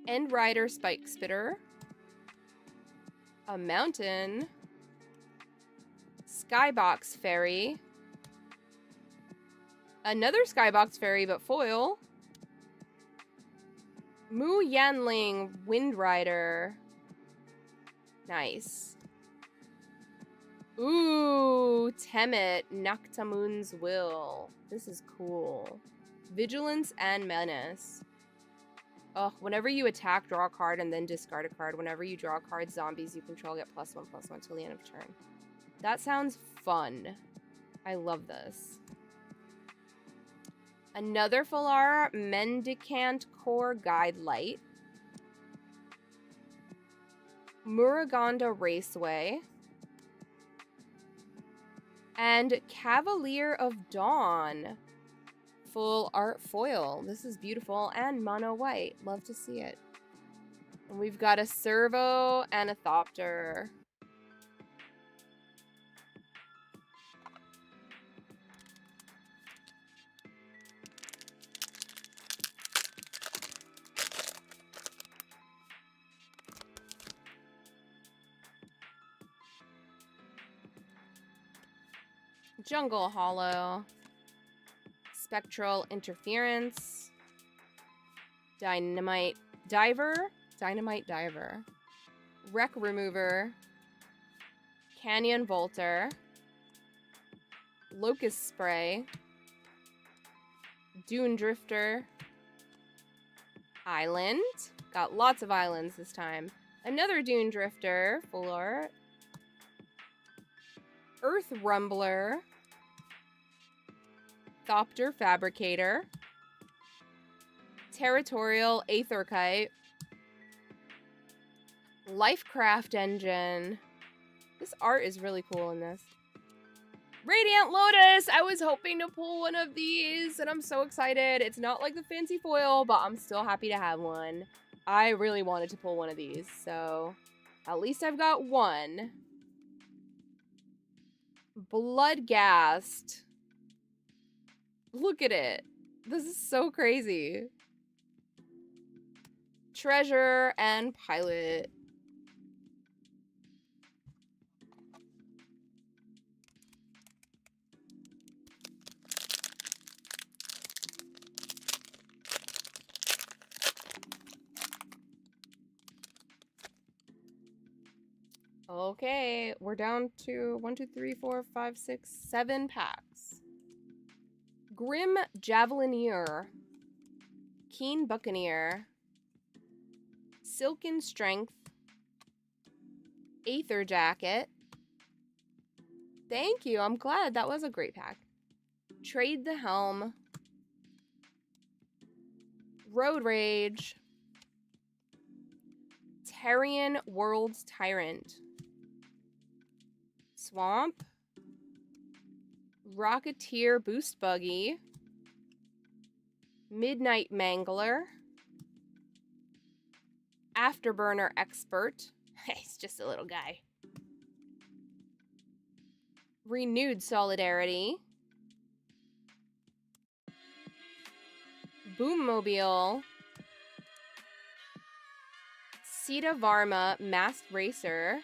End Rider Spike Spitter. A Mountain. Skybox Fairy. Another Skybox Fairy, but foil. Mu Yanling Wind Rider. Nice. Ooh, Temet Noctamoon's Will. This is cool. Vigilance and Menace. Ugh, whenever you attack, draw a card and then discard a card. Whenever you draw a card, zombies you control get +1/+1 till the end of turn. That sounds fun. I love this. Another Full Mendicant Core Guide Light. Muruganda Raceway. And Cavalier of Dawn. Full art foil. This is beautiful and mono white. Love to see it. And we've got a Servo and a Thopter. Jungle Hollow. Spectral Interference. Dynamite Diver. Wreck Remover. Canyon Volter. Locust Spray. Dune Drifter. Island. Got lots of islands this time. Another Dune Drifter. Full art. Earth Rumbler. Thopter Fabricator. Territorial Aetherkite. Lifecraft Engine. This art is really cool in this. Radiant Lotus! I was hoping to pull one of these, and I'm so excited. It's not like the fancy foil, but I'm still happy to have one. I really wanted to pull one of these, so at least I've got one. Bloodghast. Look at it. This is so crazy. Treasure and Pilot. Okay, we're down to 1, 2, 3, 4, 5, 6, 7 packs. Grim Javelineer. Keen Buccaneer. Silken Strength. Aether Jacket. Thank you, I'm glad. That was a great pack. Trade the Helm. Road Rage. Terrian World's Tyrant. Swamp. Rocketeer Boost Buggy. Midnight Mangler. Afterburner Expert. He's just a little guy. Renewed Solidarity. Boommobile. Sita Varma Masked Racer.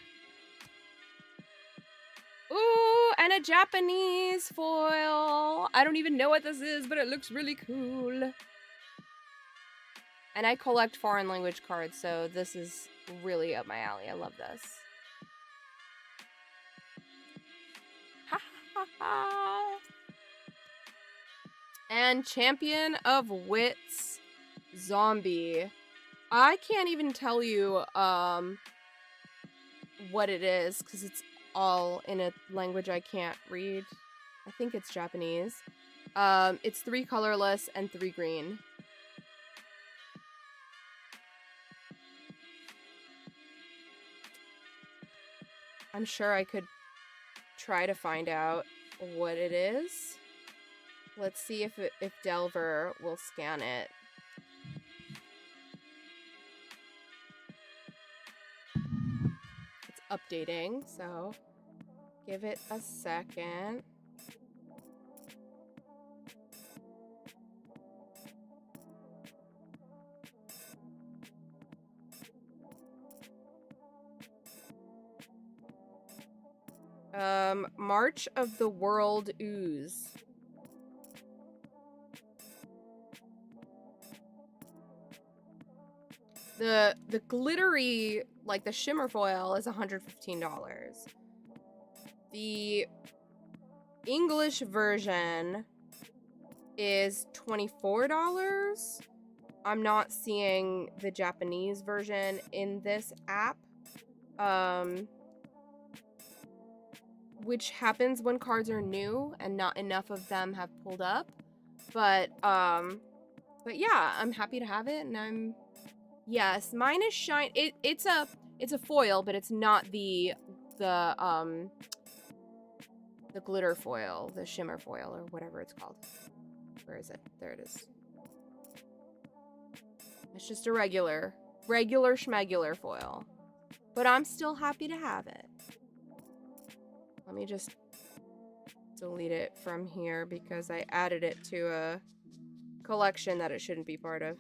Ooh, and a Japanese foil. I don't even know what this is, but it looks really cool. And I collect foreign language cards, so this is really up my alley. I love this. Ha ha ha. And Champion of Wits Zombie. I can't even tell you what it is, because it's all in a language I can't read. I think it's Japanese. It's 3 colorless and 3 green. I'm sure I could try to find out what it is. Let's see if Delver will scan it. It's updating, so give it a second. March of the World Ooze. The glittery, like the shimmer foil, is $115. The English version is $24. I'm not seeing the Japanese version in this app. Which happens when cards are new and not enough of them have pulled up. But yeah, I'm happy to have it, and yes, mine is shine. It's a foil, but it's not the glitter foil, the shimmer foil, or whatever it's called. Where is it? There it is. It's just a regular schmegular foil. But I'm still happy to have it. Let me just delete it from here because I added it to a collection that it shouldn't be part of.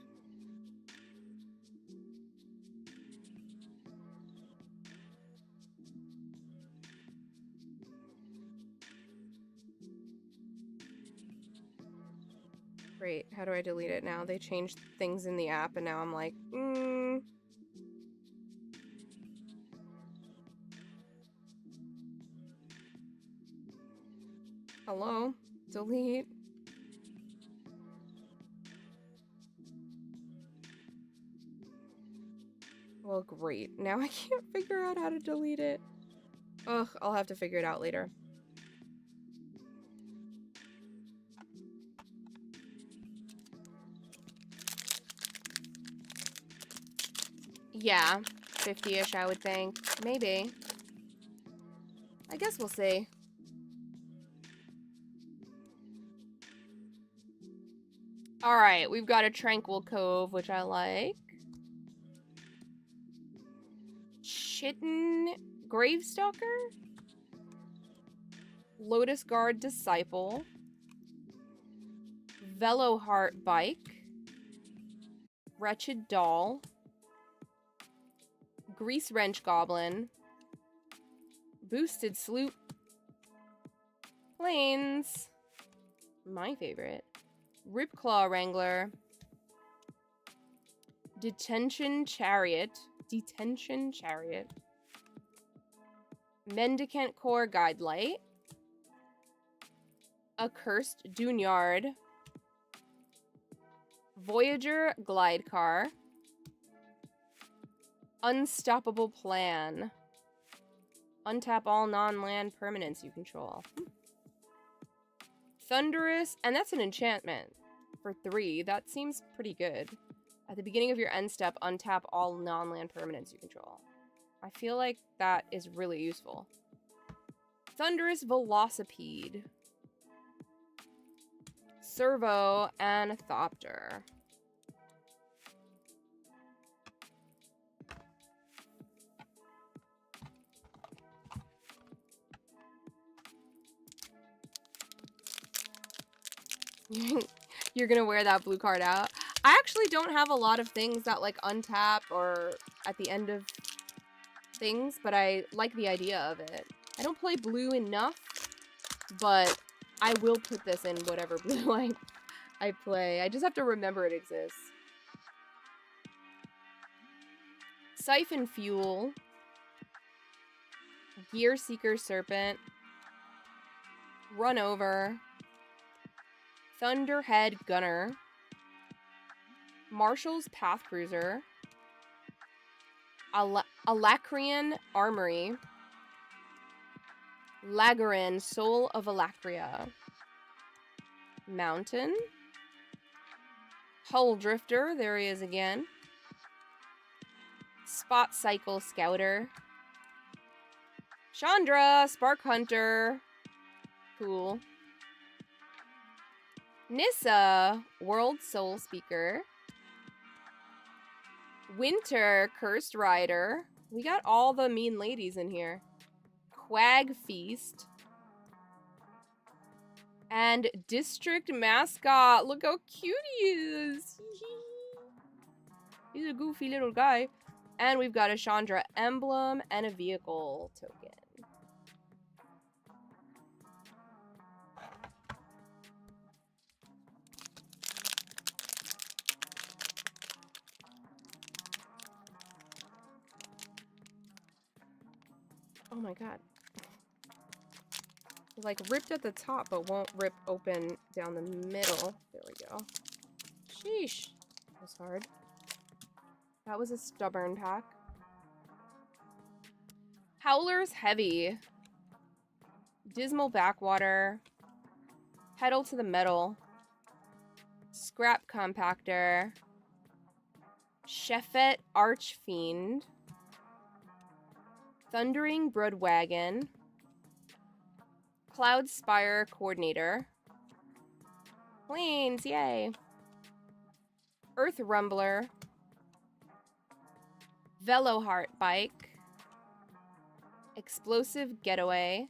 Great, how do I delete it now? They changed things in the app and now I'm like, Hello? Delete. Well, great. Now I can't figure out how to delete it. Ugh, I'll have to figure it out later. Yeah, 50-ish, I would think. Maybe. I guess we'll see. Alright, we've got a Tranquil Cove, which I like. Chitin Gravestalker? Lotus Guard Disciple. Veloheart Bike. Wretched Doll. Grease Wrench Goblin. Boosted Sloop. Plains. My favorite. Ripclaw Wrangler. Detention Chariot. Mendicant Core Guidelight. Accursed Dunyard. Voyager Glidecar. Unstoppable Plan. Untap all non-land permanents you control. Thunderous, and that's an enchantment for 3. That seems pretty good. At the beginning of your end step, untap all non-land permanents you control. I feel like that is really useful. Thunderous Velocipede. Servo Anthopter. You're gonna wear that blue card out. I actually don't have a lot of things that like untap or at the end of things, but I like the idea of it. I don't play blue enough, but I will put this in whatever blue I play. I just have to remember it exists. Siphon Fuel. Gear Seeker Serpent. Run Over. Thunderhead Gunner. Marshall's Path Cruiser. Alacrian Armory. Lagarin Soul of Alacria. Mountain. Hull Drifter, there he is again. Spot Cycle Scouter. Chandra, Spark Hunter. Cool. Nissa, World Soul Speaker. Winter, Cursed Rider. We got all the mean ladies in here. Quag Feast. And District Mascot. Look how cute he is. He's a goofy little guy. And we've got a Chandra emblem and a vehicle token. Oh my god. It's like ripped at the top, but won't rip open down the middle. There we go. Sheesh. That was hard. That was a stubborn pack. Howler's Heavy. Dismal Backwater. Pedal to the Metal. Scrap Compactor. Sheffet Archfiend. Thundering Broodwagon. Cloud Spire Coordinator. Planes, yay. Earth Rumbler. Veloheart Bike. Explosive Getaway.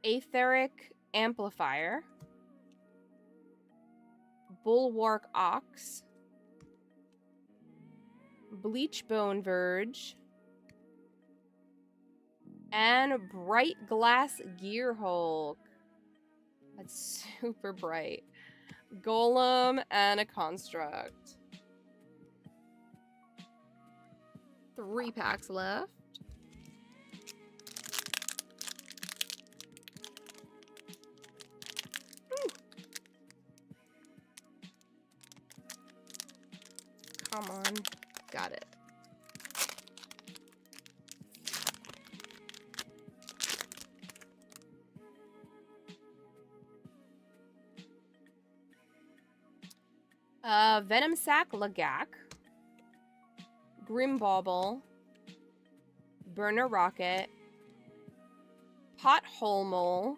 Aetheric Amplifier. Bulwark Ox. Bleachbone Verge. And Bright Glass Gear Hulk. That's super bright. Golem and a Construct. 3 packs left. Come on. Got it. Venom Sack Lagak. Grimbauble. Burner Rocket. Pothole Mole.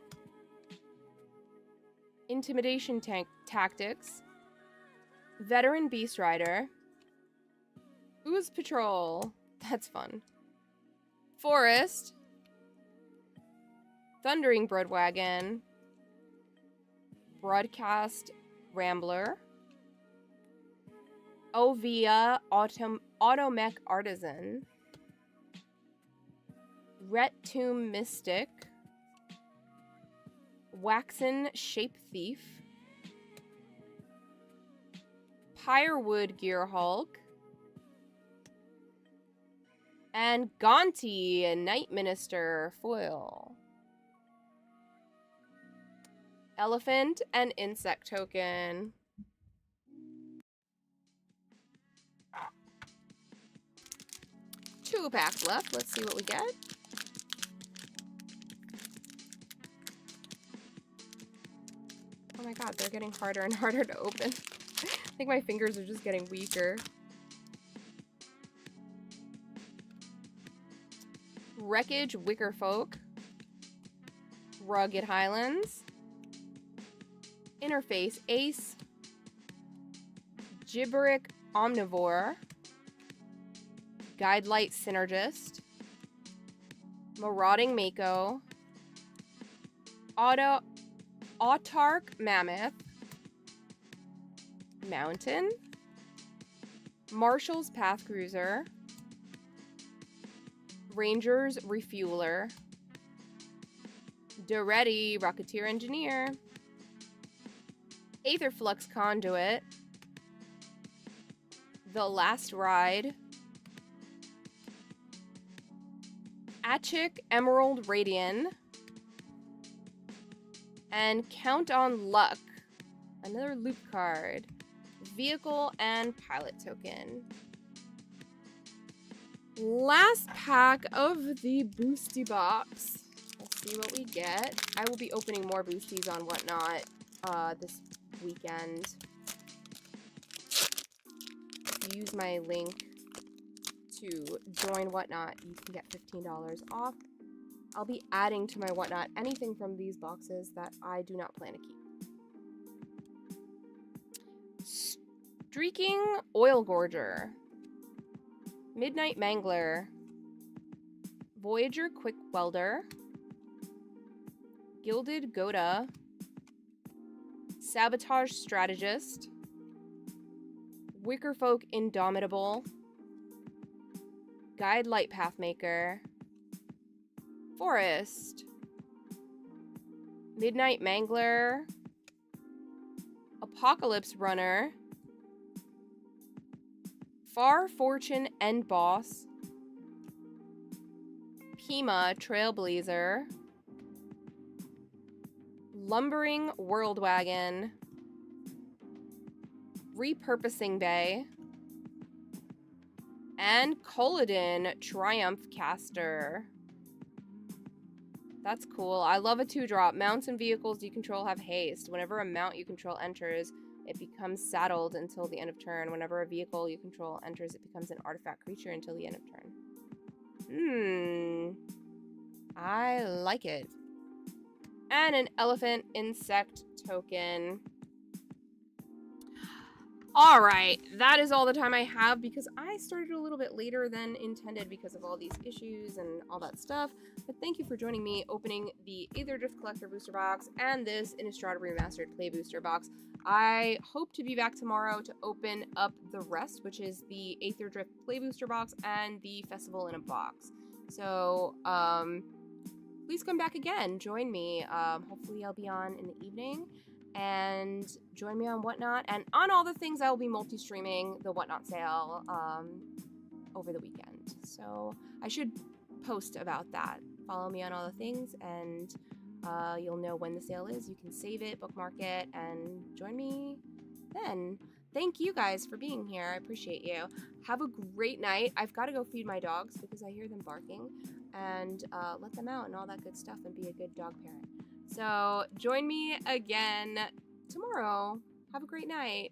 Intimidation Tactics. Veteran Beast Rider. Ooze Patrol. That's fun. Forest. Thundering Broodwagon. Broadcast Rambler. Ovia Automech Artisan. Rettomb Mystic. Waxen Shape Thief. Pyrewood Gear Hulk. And Gonti, Night Minister foil. Elephant and Insect token. Two packs left. Let's see what we get. Oh my god, they're getting harder and harder to open. I think my fingers are just getting weaker. Wreckage Wickerfolk. Rugged Highlands. Interface Ace. Gibberic Omnivore. Guidelight Synergist. Marauding Mako. Autark Mammoth. Mountain. Marshall's Path Cruiser. Ranger's Refueler. Doretti Rocketeer Engineer. Aetherflux Conduit. The Last Ride. Achik Emerald Radian. And Count on Luck. Another loop card. Vehicle and pilot token. Last pack of the Boosty Box. Let's see what we get. I will be opening more Boosties on Whatnot this weekend. If you use my link to join Whatnot, you can get $15 off. I'll be adding to my Whatnot anything from these boxes that I do not plan to keep. Streaking Oil Gorger. Midnight Mangler. Voyager Quick Welder. Gilded Goda. Sabotage Strategist. Wickerfolk Indomitable. Guide Light Pathmaker. Forest. Midnight Mangler. Apocalypse Runner. Far Fortune End Boss. Pima Trailblazer. Lumbering Worldwagon. Repurposing Bay. And Colodin Triumph Caster. That's cool. I love a 2-drop. Mounts and vehicles you control have haste. Whenever a mount you control enters, it becomes saddled until the end of turn. Whenever a vehicle you control enters, it becomes an artifact creature until the end of turn. I like it. And an elephant insect token. All right, that is all the time I have because I started a little bit later than intended because of all these issues and all that stuff. But thank you for joining me opening the Aetherdrift Collector Booster Box and this Innistrad Remastered Play Booster Box. I hope to be back tomorrow to open up the rest, which is the Aetherdrift Play Booster Box and the Festival in a Box. So, please come back again. Join me. Hopefully I'll be on in the evening. And join me on Whatnot. And on all the things, I will be multi-streaming the Whatnot sale over the weekend. So I should post about that. Follow me on all the things, and you'll know when the sale is. You can save it, bookmark it, and join me then. Thank you guys for being here. I appreciate you. Have a great night. I've got to go feed my dogs because I hear them barking. And let them out and all that good stuff and be a good dog parent. So join me again tomorrow. Have a great night.